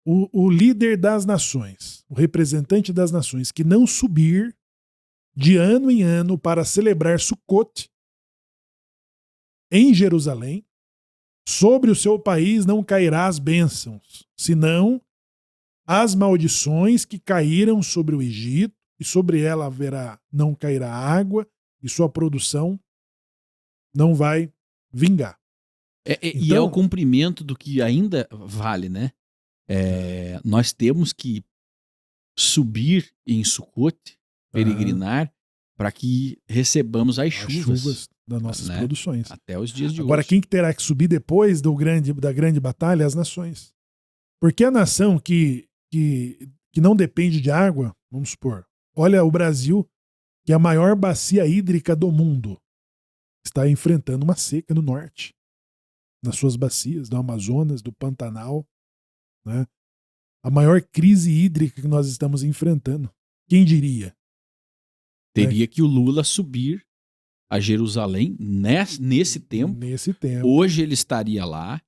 o líder das nações, o representante das nações, que não subir de ano em ano para celebrar Sukkot em Jerusalém, sobre o seu país não cairá as bênçãos, senão as maldições que caíram sobre o Egito, e sobre ela não cairá água, e sua produção não vai vingar. E é o cumprimento do que ainda vale, né? Nós temos que subir em Sukkot, peregrinar, para que recebamos as chuvas das nossas produções. Até os dias de Agora, hoje. quem que terá que subir depois da grande batalha? As nações. Porque a nação que não depende de água, vamos supor, olha o Brasil, que é a maior bacia hídrica do mundo, está enfrentando uma seca no norte, nas suas bacias, do Amazonas, do Pantanal, né? A maior crise hídrica que nós estamos enfrentando. Quem diria? Teria que o Lula subir a Jerusalém nesse tempo. Hoje ele estaria lá,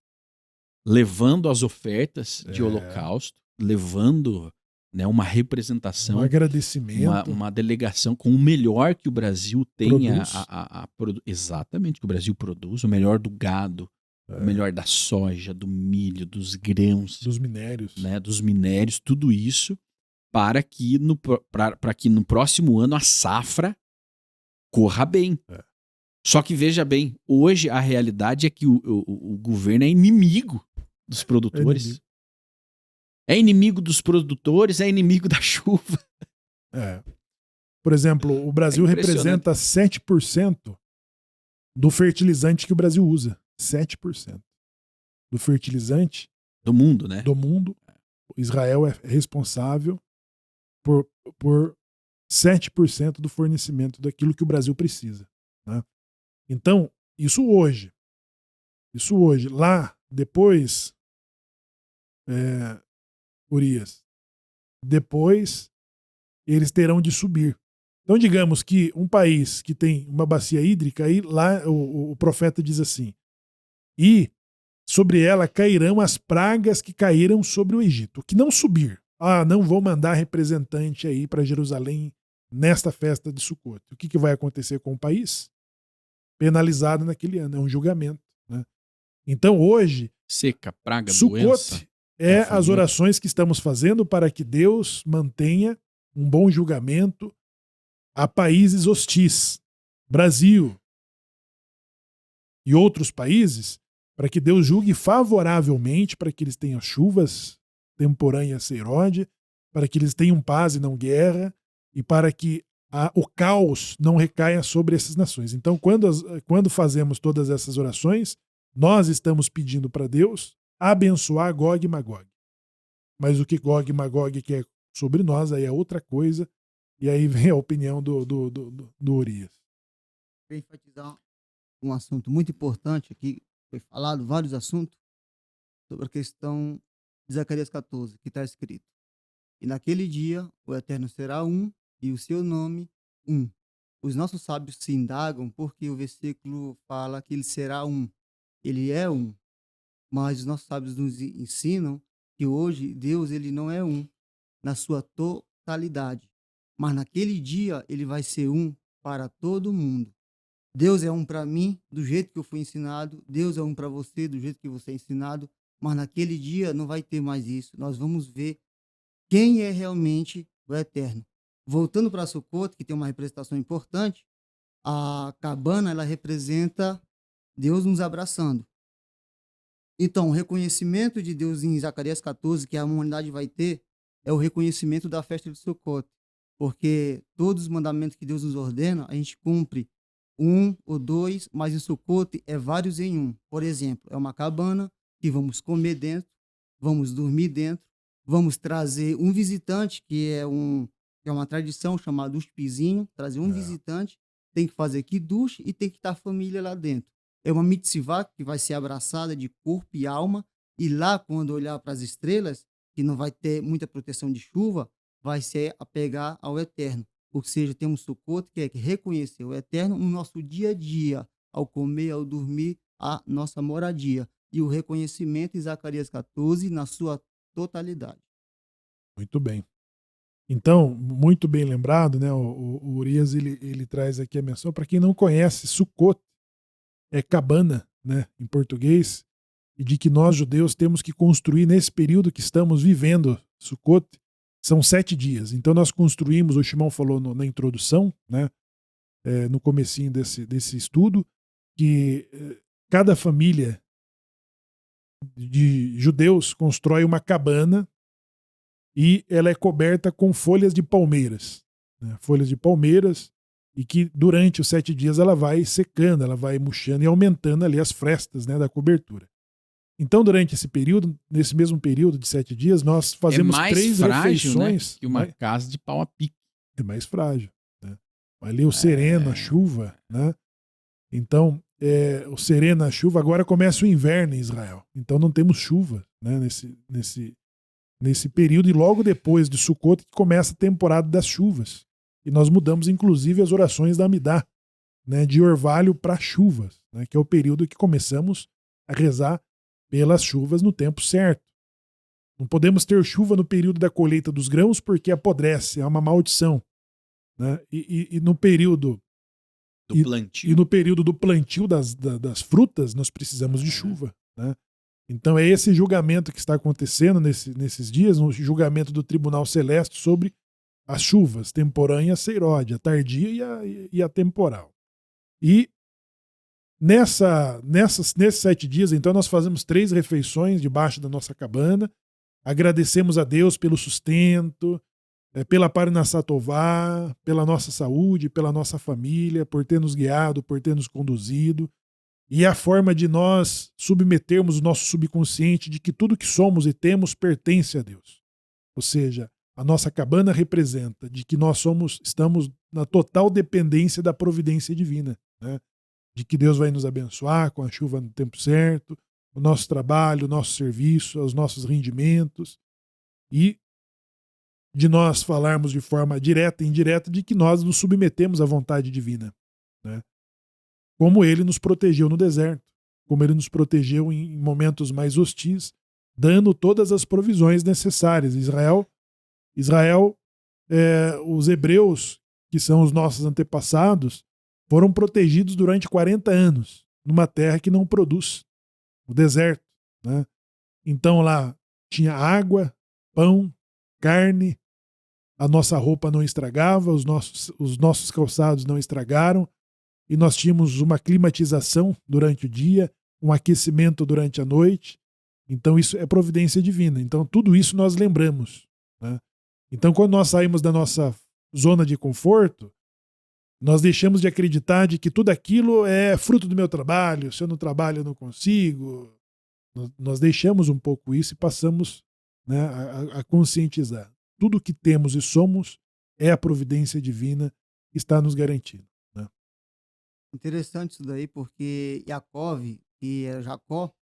levando as ofertas de holocausto, levando, né, uma representação, um agradecimento, uma delegação com o melhor que o Brasil tenha exatamente, que o Brasil produz, o melhor do gado, o melhor da soja, do milho, dos grãos, dos minérios, né, dos minérios, tudo isso para que no próximo ano a safra corra bem. Só que veja bem, hoje a realidade é que o governo é inimigo dos produtores. É inimigo dos produtores, é inimigo da chuva. Por exemplo, o Brasil representa 7% do fertilizante que o Brasil usa. 7% do fertilizante do mundo, né? Do mundo. Israel é responsável por 7% do fornecimento daquilo que o Brasil precisa, né? Então, isso hoje. Lá, depois, Urias, depois eles terão de subir. Então, digamos que um país que tem uma bacia hídrica, aí lá o profeta diz assim, e sobre ela cairão as pragas que caíram sobre o Egito. O que não subir, não vou mandar representante aí para Jerusalém nesta festa de Sukkot. O que vai acontecer com o país? Penalizado naquele ano, é um julgamento, né? Então hoje, seca, praga, Sukkot doença, é as orações que estamos fazendo para que Deus mantenha um bom julgamento a países hostis, Brasil e outros países, para que Deus julgue favoravelmente, para que eles tenham chuvas temporâneas sem erode, para que eles tenham paz e não guerra, e para que o caos não recaia sobre essas nações. Então, quando fazemos todas essas orações, nós estamos pedindo para Deus abençoar Gog e Magog. Mas o que Gog e Magog quer sobre nós, aí é outra coisa, e aí vem a opinião do Urias. Para enfatizar um assunto muito importante aqui, foi falado vários assuntos sobre a questão de Zacarias 14, que está escrito: E naquele dia o Eterno será um, e o seu nome um. Os nossos sábios se indagam porque o versículo fala que ele será um. Ele é um, mas os nossos sábios nos ensinam que hoje Deus ele não é um na sua totalidade, mas naquele dia ele vai ser um para todo mundo. Deus é um para mim do jeito que eu fui ensinado, Deus é um para você do jeito que você é ensinado, mas naquele dia não vai ter mais isso. Nós vamos ver quem é realmente o Eterno. Voltando para Sucote, que tem uma representação importante, a cabana ela representa Deus nos abraçando. Então, o reconhecimento de Deus em Zacarias 14, que a humanidade vai ter, é o reconhecimento da festa de Sucote, porque todos os mandamentos que Deus nos ordena, a gente cumpre um ou dois, mas em Sucote é vários em um. Por exemplo, é uma cabana que vamos comer dentro, vamos dormir dentro, vamos trazer um visitante, que é uma tradição chamada Ushpizinho, trazer um visitante, tem que fazer kiddush e tem que estar a família lá dentro. É uma mitzvah que vai ser abraçada de corpo e alma, e lá, quando olhar para as estrelas, que não vai ter muita proteção de chuva, vai ser apegar ao Eterno. Ou seja, temos Sukkot, que é reconhecer o Eterno no nosso dia a dia, ao comer, ao dormir, a nossa moradia. E o reconhecimento em Zacarias 14 na sua totalidade. Muito bem. Então, muito bem lembrado, né? O Urias ele traz aqui a menção. Para quem não conhece, Sukkot é cabana, né, em português, e de que nós judeus temos que construir nesse período que estamos vivendo, Sukkot, são 7 dias. Então nós construímos, o Shimon falou na introdução, né, no comecinho desse estudo, que cada família de judeus constrói uma cabana e ela é coberta com folhas de palmeiras, né, folhas de palmeiras, e que durante os 7 dias ela vai secando, ela vai murchando e aumentando ali as frestas, né, da cobertura. Então, durante esse período, nesse mesmo período de 7 dias, nós fazemos mais 3 frágil, refeições. Né, que uma casa de pau a pique. É mais frágil. Né? Ali o sereno, a chuva. Né? Então, o sereno, a chuva. Agora começa o inverno em Israel. Então não temos chuva, né, nesse período. E logo depois de Sukkot começa a temporada das chuvas. E nós mudamos, inclusive, as orações da Amidá, né, de orvalho para chuvas, né, que é o período que começamos a rezar pelas chuvas no tempo certo. Não podemos ter chuva no período da colheita dos grãos porque apodrece, é uma maldição. Né? E no período do plantio. E no período do plantio das frutas, nós precisamos de chuva. Né? Então é esse julgamento que está acontecendo nesses dias, no julgamento do Tribunal Celeste sobre as chuvas, temporânea e a seirode, a tardia e a temporal. E nesses 7 dias, então, nós fazemos 3 refeições debaixo da nossa cabana, agradecemos a Deus pelo sustento, pela Parnassá Tová, pela nossa saúde, pela nossa família, por ter nos guiado, por ter nos conduzido, e a forma de nós submetermos o nosso subconsciente de que tudo que somos e temos pertence a Deus. Ou seja, a nossa cabana representa de que nós estamos na total dependência da providência divina, né? De que Deus vai nos abençoar com a chuva no tempo certo, o nosso trabalho, o nosso serviço, os nossos rendimentos, e de nós falarmos de forma direta e indireta de que nós nos submetemos à vontade divina, né? Como ele nos protegeu no deserto, como ele nos protegeu em momentos mais hostis, dando todas as provisões necessárias. Israel, os hebreus, que são os nossos antepassados, foram protegidos durante 40 anos, numa terra que não produz, no deserto. Né? Então lá tinha água, pão, carne, a nossa roupa não estragava, os nossos calçados não estragaram, e nós tínhamos uma climatização durante o dia, um aquecimento durante a noite. Então isso é providência divina. Então tudo isso nós lembramos. Né? Então quando nós saímos da nossa zona de conforto, nós deixamos de acreditar de que tudo aquilo é fruto do meu trabalho, se eu não trabalho eu não consigo. Nós deixamos um pouco isso e passamos, né, a conscientizar. tudo que temos e somos é a providência divina que está nos garantindo. Né? Interessante isso daí, porque Jacó, que era Jacó,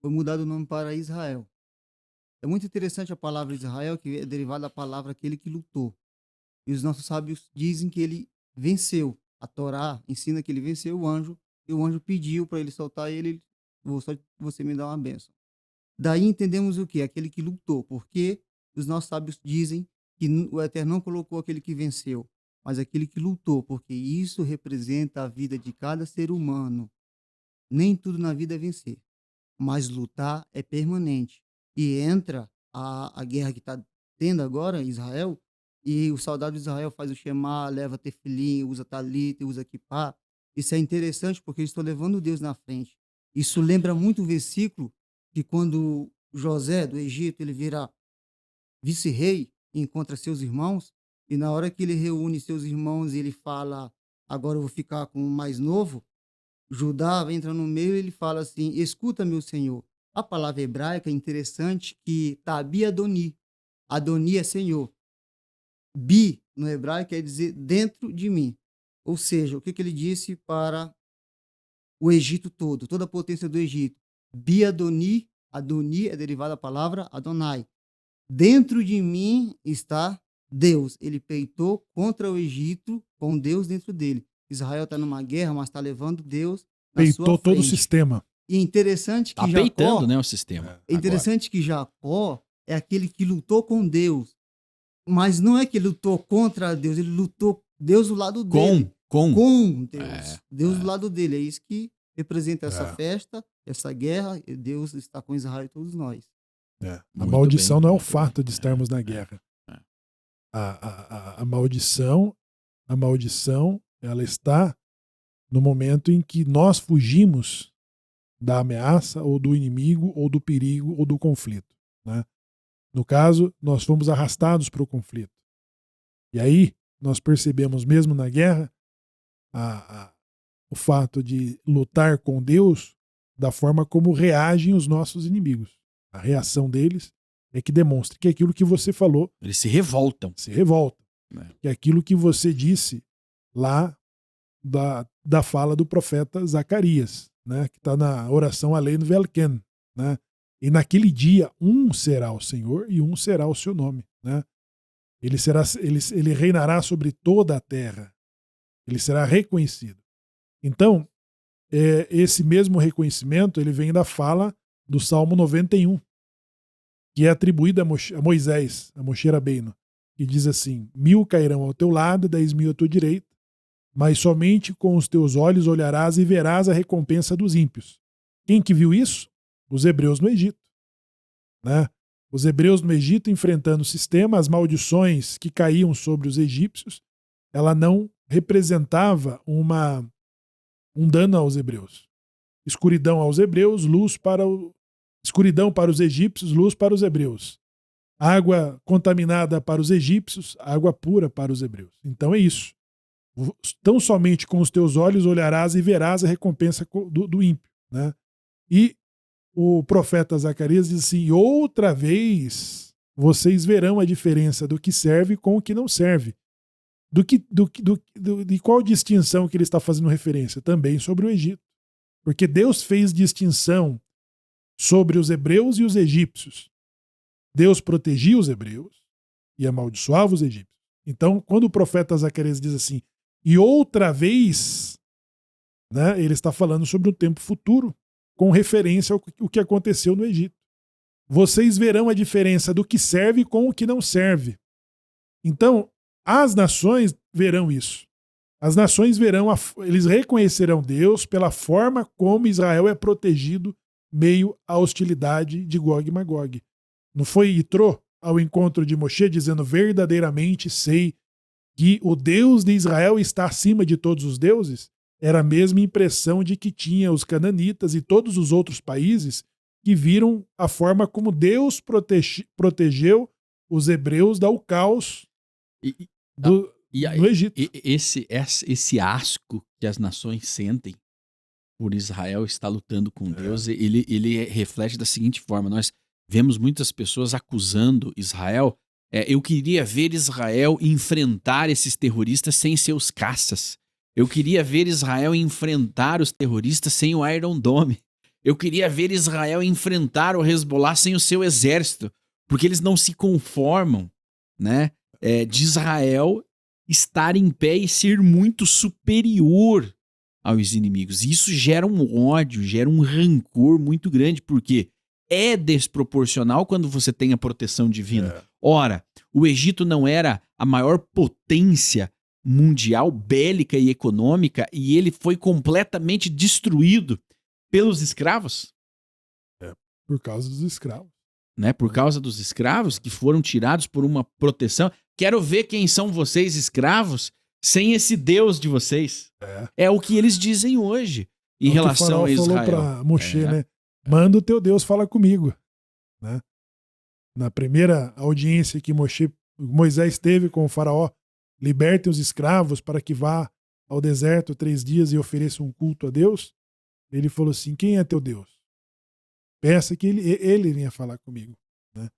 foi mudado o nome para Israel. É muito interessante a palavra Israel, que é derivada da palavra aquele que lutou. E os nossos sábios dizem que ele venceu. A Torá ensina que ele venceu o anjo, e o anjo pediu para ele soltar ele, vou só você me dá uma bênção. Daí entendemos o que? Aquele que lutou, porque os nossos sábios dizem que o Eterno não colocou aquele que venceu, mas aquele que lutou, porque isso representa a vida de cada ser humano. Nem tudo na vida é vencer, mas lutar é permanente. E entra a guerra que está tendo agora em Israel, e o soldado de Israel faz o Shema, leva tefilim, usa talita, usa kippá. Isso é interessante porque eles estão levando Deus na frente. Isso lembra muito o versículo que quando José do Egito ele vira vice-rei e encontra seus irmãos, e na hora que ele reúne seus irmãos e ele fala, agora eu vou ficar com o mais novo, Judá entra no meio e ele fala assim: escuta, meu senhor. A palavra hebraica é interessante que Tabi Adoni. Adoni é senhor. Bi, no hebraico, quer dizer dentro de mim. Ou seja, o que, que ele disse para o Egito todo, toda a potência do Egito? Bi Adoni, Adoni é derivada da palavra Adonai. Dentro de mim está Deus. Ele peitou contra o Egito com Deus dentro dele. Israel está numa guerra, mas está levando Deus na sua Peitou todo o frente. sistema. E é interessante que Tá Jacó, peitando, né, o sistema. é interessante que Jacó é aquele que lutou com Deus, mas não é que ele lutou contra Deus, ele lutou Deus do lado dele. Com Deus. Deus do lado dele. É isso que representa essa festa, essa guerra. E Deus está com Israel e todos nós. A Muito maldição bem, não é o muito fato bem. de estarmos na guerra. é. A maldição, ela está no momento em que nós fugimos da ameaça ou do inimigo ou do perigo ou do conflito. Né? No caso, nós fomos arrastados para o conflito. E aí nós percebemos mesmo na guerra o fato de lutar com Deus da forma como reagem os nossos inimigos. A reação deles é que demonstra que aquilo que você falou Eles se revoltam. se revolta. É. Que aquilo que você disse lá da fala do profeta Zacarias, né, que está na oração Alein Velken. Né? E naquele dia, um será o Senhor e um será o seu nome. Né? Ele reinará sobre toda a terra. Ele será reconhecido. Então, esse mesmo reconhecimento ele vem da fala do Salmo 91, que é atribuída a Moisés, a Moshe Rabbeinu, que diz assim: 1000 cairão ao teu lado, 10.000 à tua direita, mas somente com os teus olhos olharás e verás a recompensa dos ímpios. Quem que viu isso? Os hebreus no Egito. Né? Os hebreus no Egito enfrentando o sistema, as maldições que caíam sobre os egípcios, ela não representava um dano aos hebreus. Escuridão aos hebreus, escuridão para os egípcios, luz para os hebreus. Água contaminada para os egípcios, água pura para os hebreus. Então é isso. Tão somente com os teus olhos olharás e verás a recompensa do ímpio. Né? E o profeta Zacarias diz assim: outra vez vocês verão a diferença do que serve com o que não serve. De qual distinção que ele está fazendo referência? Também sobre o Egito. Porque Deus fez distinção sobre os hebreus e os egípcios. Deus protegia os hebreus e amaldiçoava os egípcios. Então, quando o profeta Zacarias diz assim, e outra vez, né, ele está falando sobre o tempo futuro, com referência ao que aconteceu no Egito. Vocês verão a diferença do que serve com o que não serve. Então, as nações verão isso. As nações verão, eles reconhecerão Deus pela forma como Israel é protegido meio à hostilidade de Gog e Magog. Não foi Itró ao encontro de Moshe dizendo: verdadeiramente sei que o Deus de Israel está acima de todos os deuses? Era a mesma impressão de que tinha os cananitas e todos os outros países que viram a forma como Deus protegeu os hebreus do caos no Egito. Esse asco que as nações sentem por Israel estar lutando com Deus, ele reflete da seguinte forma: nós vemos muitas pessoas acusando Israel Eu queria ver Israel enfrentar esses terroristas sem seus caças. Eu queria ver Israel enfrentar os terroristas sem o Iron Dome. Eu queria ver Israel enfrentar o Hezbollah sem o seu exército, porque eles não se conformam, né, de Israel estar em pé e ser muito superior aos inimigos. E isso gera um ódio, gera um rancor muito grande, porque é desproporcional quando você tem a proteção divina. Ora, o Egito não era a maior potência mundial, bélica e econômica, e ele foi completamente destruído pelos escravos? Por causa dos escravos. Né? Por causa dos escravos que foram tirados por uma proteção. Quero ver quem são vocês, escravos, sem esse Deus de vocês. É o que eles dizem hoje em relação a Israel. Falou para Moshe, né? Manda o teu Deus falar comigo. Né? Na primeira audiência que Moisés teve com o faraó, liberte os escravos para que vá ao deserto 3 dias e ofereça um culto a Deus. Ele falou assim, quem é teu Deus? Peça que ele venha falar comigo. Né?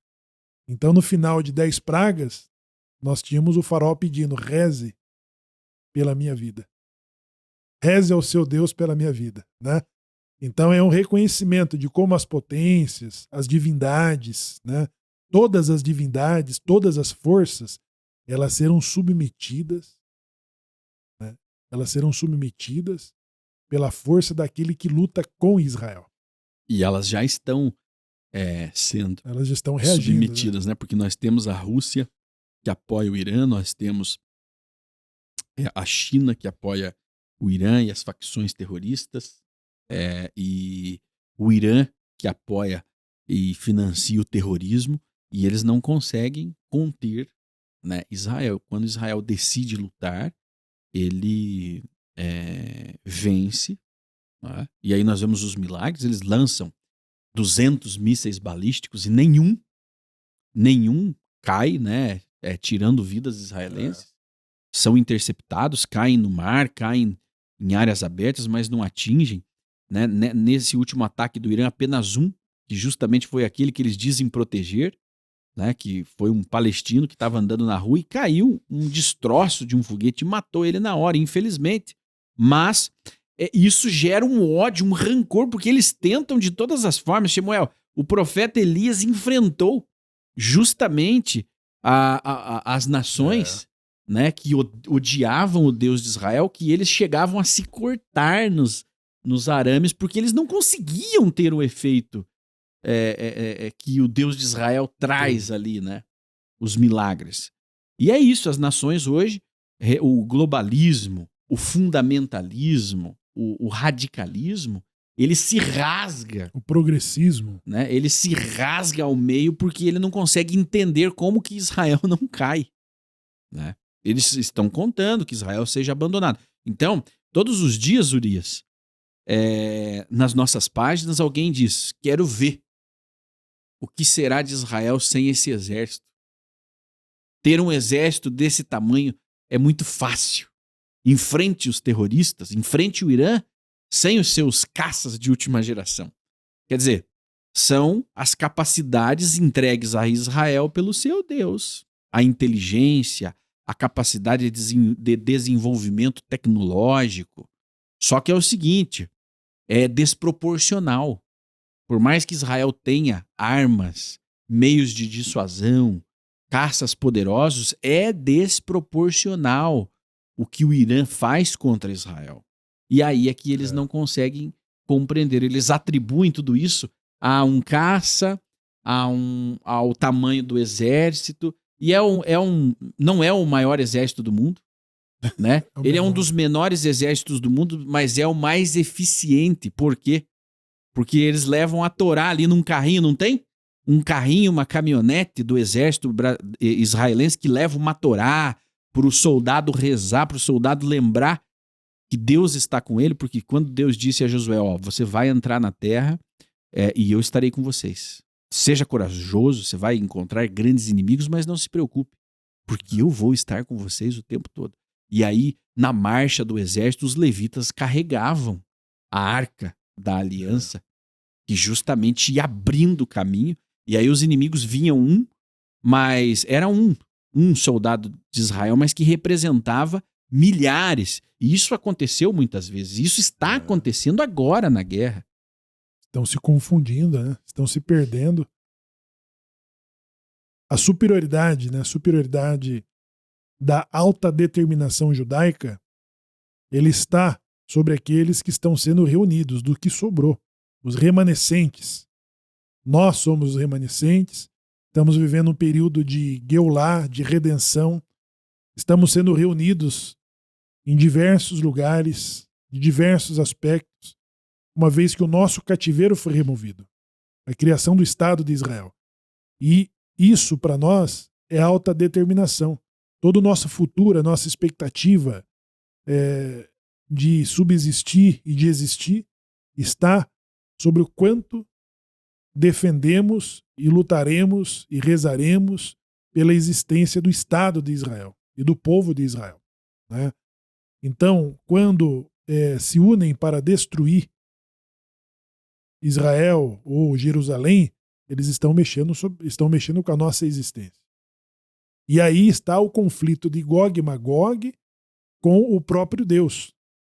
Então, no final de 10 pragas, nós tínhamos o faraó pedindo, reze pela minha vida. Reze ao seu Deus pela minha vida. Né? Então, é um reconhecimento de como as potências, as divindades, né? Todas as divindades, todas as forças, elas serão submetidas, né? Elas serão submetidas pela força daquele que luta com Israel. E elas já estão sendo elas já estão reagindo, submetidas, né? Porque nós temos a Rússia, que apoia o Irã, nós temos a China, que apoia o Irã e as facções terroristas, e o Irã, que apoia e financia o terrorismo, e eles não conseguem conter, né, Israel. Quando Israel decide lutar, ele vence. Né? E aí nós vemos os milagres, eles lançam 200 mísseis balísticos e nenhum cai, né, tirando vidas israelenses. São interceptados, caem no mar, caem em áreas abertas, mas não atingem. Né? Nesse último ataque do Irã, apenas um, que justamente foi aquele que eles dizem proteger, né? Que foi um palestino que estava andando na rua e caiu um destroço de um foguete e matou ele na hora, infelizmente. Mas isso gera um ódio, um rancor, porque eles tentam de todas as formas. Shemuel, o profeta Elias enfrentou justamente as nações, né, que odiavam o Deus de Israel, que eles chegavam a se cortar nos arames, porque eles não conseguiam ter o efeito que o Deus de Israel traz ali, né? Os milagres. E é isso, as nações hoje, o globalismo, o fundamentalismo, o radicalismo, ele se rasga. O progressismo. Né? Ele se rasga ao meio porque ele não consegue entender como que Israel não cai. Né? Eles estão contando que Israel seja abandonado. Então, todos os dias, Urias, nas nossas páginas, alguém diz, quero ver o que será de Israel sem esse exército. Ter um exército desse tamanho é muito fácil. Enfrente os terroristas, enfrente o Irã, sem os seus caças de última geração. Quer dizer, são as capacidades entregues a Israel pelo seu Deus. A inteligência, a capacidade de desenvolvimento tecnológico. Só que é o seguinte, é desproporcional. Por mais que Israel tenha armas, meios de dissuasão, caças poderosos, é desproporcional o que o Irã faz contra Israel. E aí é que eles não conseguem compreender. Eles atribuem tudo isso a um caça, ao tamanho do exército, e não é o maior exército do mundo. Né? Ele é um dos menores exércitos do mundo, mas é o mais eficiente. Por quê? Porque eles levam a Torá ali num carrinho, não tem? Um carrinho, uma caminhonete do exército israelense que leva uma Torá para o soldado rezar, para o soldado lembrar que Deus está com ele, porque quando Deus disse a Josué, você vai entrar na terra e eu estarei com vocês. Seja corajoso, você vai encontrar grandes inimigos, mas não se preocupe, porque eu vou estar com vocês o tempo todo. E aí, na marcha do exército, os levitas carregavam a arca da aliança, que justamente ia abrindo o caminho, e aí os inimigos vinham um mas era um soldado de Israel, mas que representava milhares. E isso aconteceu muitas vezes. Isso está acontecendo agora na guerra. Estão se confundindo, né? Estão se perdendo. A superioridade, né? A superioridade da alta determinação judaica, ele está sobre aqueles que estão sendo reunidos, do que sobrou, os remanescentes. Nós somos os remanescentes, estamos vivendo um período de Geulah, de redenção, estamos sendo reunidos em diversos lugares, de diversos aspectos, uma vez que o nosso cativeiro foi removido, a criação do Estado de Israel. E isso, para nós, é alta determinação. Todo o nosso futuro, a nossa expectativa de subsistir e de existir está sobre o quanto defendemos e lutaremos e rezaremos pela existência do Estado de Israel e do povo de Israel, né? Então, quando se unem para destruir Israel ou Jerusalém, eles estão mexendo com a nossa existência. E aí está o conflito de Gog e Magog com o próprio Deus.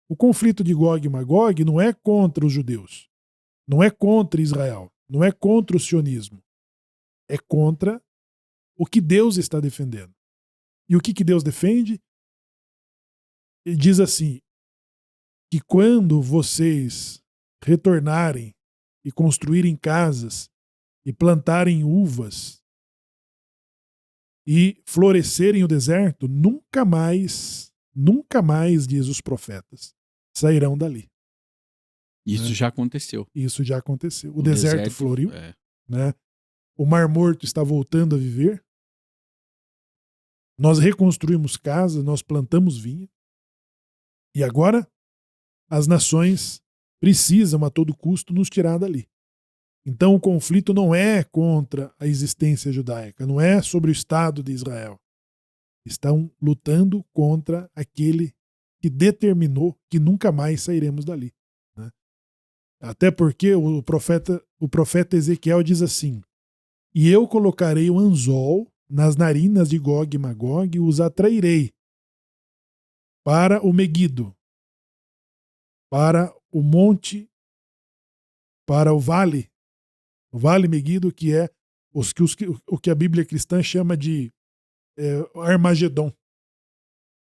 O conflito de Gog e Magog não é contra os judeus, não é contra Israel, não é contra o sionismo, é contra o que Deus está defendendo. E o que Deus defende? Ele diz assim, que quando vocês retornarem e construírem casas e plantarem uvas e florescerem o deserto, nunca mais, diz os profetas, sairão dali. Isso já aconteceu. Isso já aconteceu. O deserto floriu, né? O Mar Morto está voltando a viver. Nós reconstruímos casas, nós plantamos vinha. E agora as nações precisam a todo custo nos tirar dali. Então o conflito não é contra a existência judaica, não é sobre o Estado de Israel. Estão lutando contra aquele que determinou que nunca mais sairemos dali, né? Até porque o profeta Ezequiel diz assim: e eu colocarei o anzol nas narinas de Gog e Magog e os atrairei para o Meguido, para o monte, para o vale Meguido, que é o que a Bíblia cristã chama de Armagedon.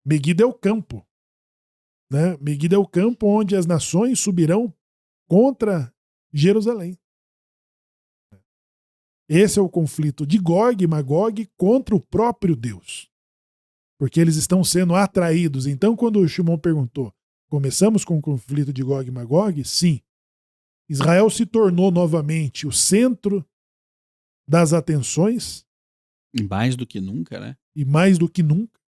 Meguido é o campo, né? Meguido é o campo onde as nações subirão contra Jerusalém. Esse é o conflito de Gog e Magog contra o próprio Deus, porque eles estão sendo atraídos. Então, quando o Shimon perguntou, começamos com o conflito de Gog e Magog? Sim. Israel se tornou novamente o centro das atenções. E mais do que nunca, né? E mais do que nunca.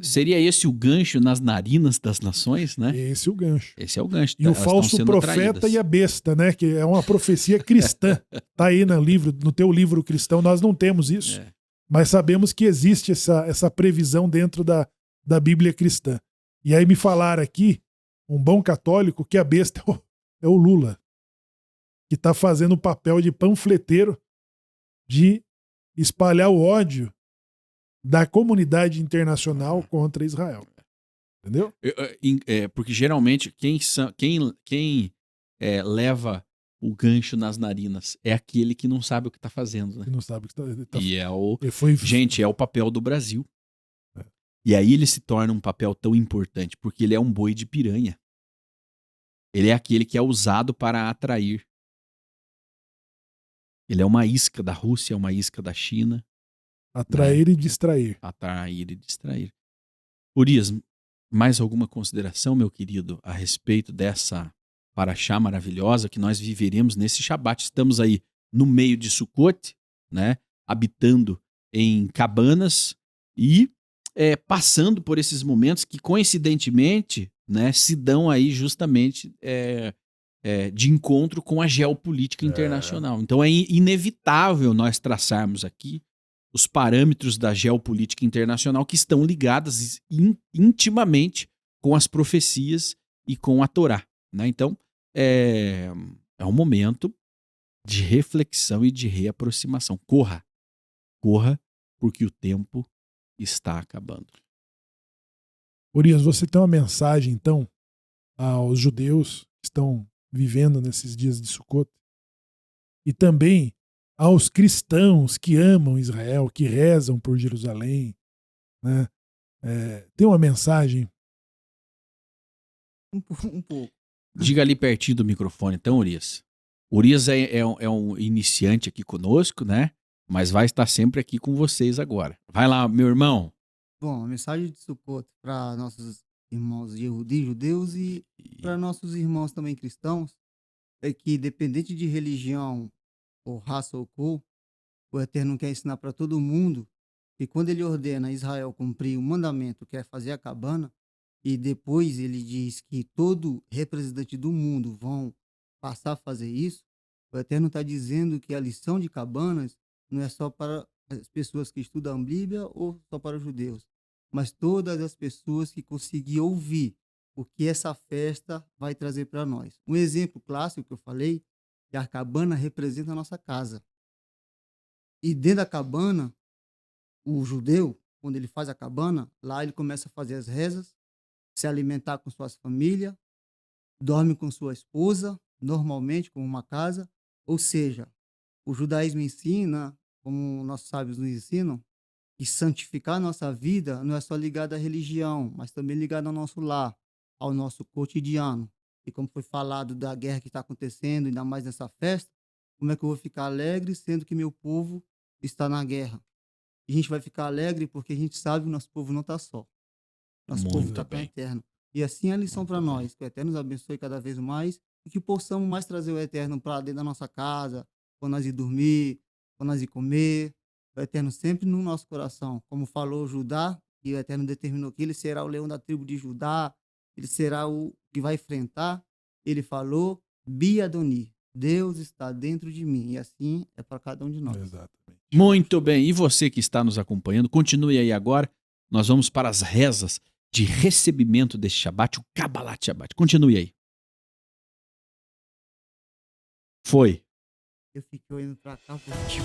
Seria esse o gancho nas narinas das nações, né? Esse é o gancho. Esse é o gancho. E o falso profeta atraídas. e a besta, né? Que é uma profecia cristã. Tá aí no teu livro cristão, nós não temos isso. Mas sabemos que existe essa previsão dentro da Bíblia cristã. E aí me falaram aqui, um bom católico, que a besta é o Lula, que está fazendo o papel de panfleteiro de espalhar o ódio da comunidade internacional contra Israel. Entendeu? Porque geralmente quem leva o gancho nas narinas é aquele que não sabe o que está fazendo, né? Que não sabe o que está E Gente, é o papel do Brasil. E aí ele se torna um papel tão importante, porque ele é um boi de piranha. Ele é aquele que é usado para atrair. Ele é uma isca da Rússia, é uma isca da China. Atrair e distrair. Atrair e distrair. Urias, mais alguma consideração, meu querido, a respeito dessa paraxá maravilhosa que nós viveremos nesse Shabat? Estamos aí no meio de Sukkot, né? Habitando em cabanas e passando por esses momentos que, coincidentemente, né, se dão aí justamente de encontro com a geopolítica internacional. Então é inevitável nós traçarmos aqui os parâmetros da geopolítica internacional que estão ligadas intimamente com as profecias e com a Torá, né? Então é um momento de reflexão e de reaproximação. Corra, corra, porque o tempo está acabando. Urias, você tem uma mensagem, então, aos judeus que estão vivendo nesses dias de Sukkot e também aos cristãos que amam Israel, que rezam por Jerusalém, né? Tem uma mensagem? Um pouco. Diga ali pertinho do microfone, então, Urias. Urias é um iniciante aqui conosco, né? Mas vai estar sempre aqui com vocês agora. Vai lá, meu irmão. Bom, a mensagem de Sukkot para nossos irmãos judeus e para nossos irmãos também cristãos é que, independente de religião ou raça ou cor, o Eterno quer ensinar para todo mundo que quando ele ordena a Israel cumprir o mandamento, que é fazer a cabana, e depois ele diz que todo representante do mundo vão passar a fazer isso, o Eterno está dizendo que a lição de cabanas não é só para as pessoas que estudam a Bíblia ou só para os judeus, mas todas as pessoas que conseguirem ouvir o que essa festa vai trazer para nós. Um exemplo clássico que eu falei, que a cabana representa a nossa casa. E dentro da cabana, o judeu, quando ele faz a cabana, lá ele começa a fazer as rezas, se alimentar com suas famílias, dorme com sua esposa, normalmente, como uma casa. Ou seja, o judaísmo ensina, como nossos sábios nos ensinam, que santificar a nossa vida não é só ligado à religião, mas também ligado ao nosso lar, ao nosso cotidiano. E como foi falado da guerra que está acontecendo, ainda mais nessa festa, como é que eu vou ficar alegre sendo que meu povo está na guerra? E a gente vai ficar alegre porque a gente sabe que o nosso povo não está só. Nosso povo Muito está com o bem. Eterno. E assim é a lição Muito para bem. nós, que o Eterno nos abençoe cada vez mais e que possamos mais trazer o Eterno para dentro da nossa casa, quando nós ir dormir, quando nós ir comer, o Eterno sempre no nosso coração. Como falou Judá, que o Eterno determinou que ele será o leão da tribo de Judá, ele será o que vai enfrentar. Ele falou, Bi Adoni, Deus está dentro de mim. E assim é para cada um de nós. Exatamente. Muito bem. E você que está nos acompanhando, continue aí agora. Nós vamos para as rezas de recebimento deste Shabat, o Kabbalat Shabbat. Continue aí. Foi. Eu fiquei olhando para cá, porque...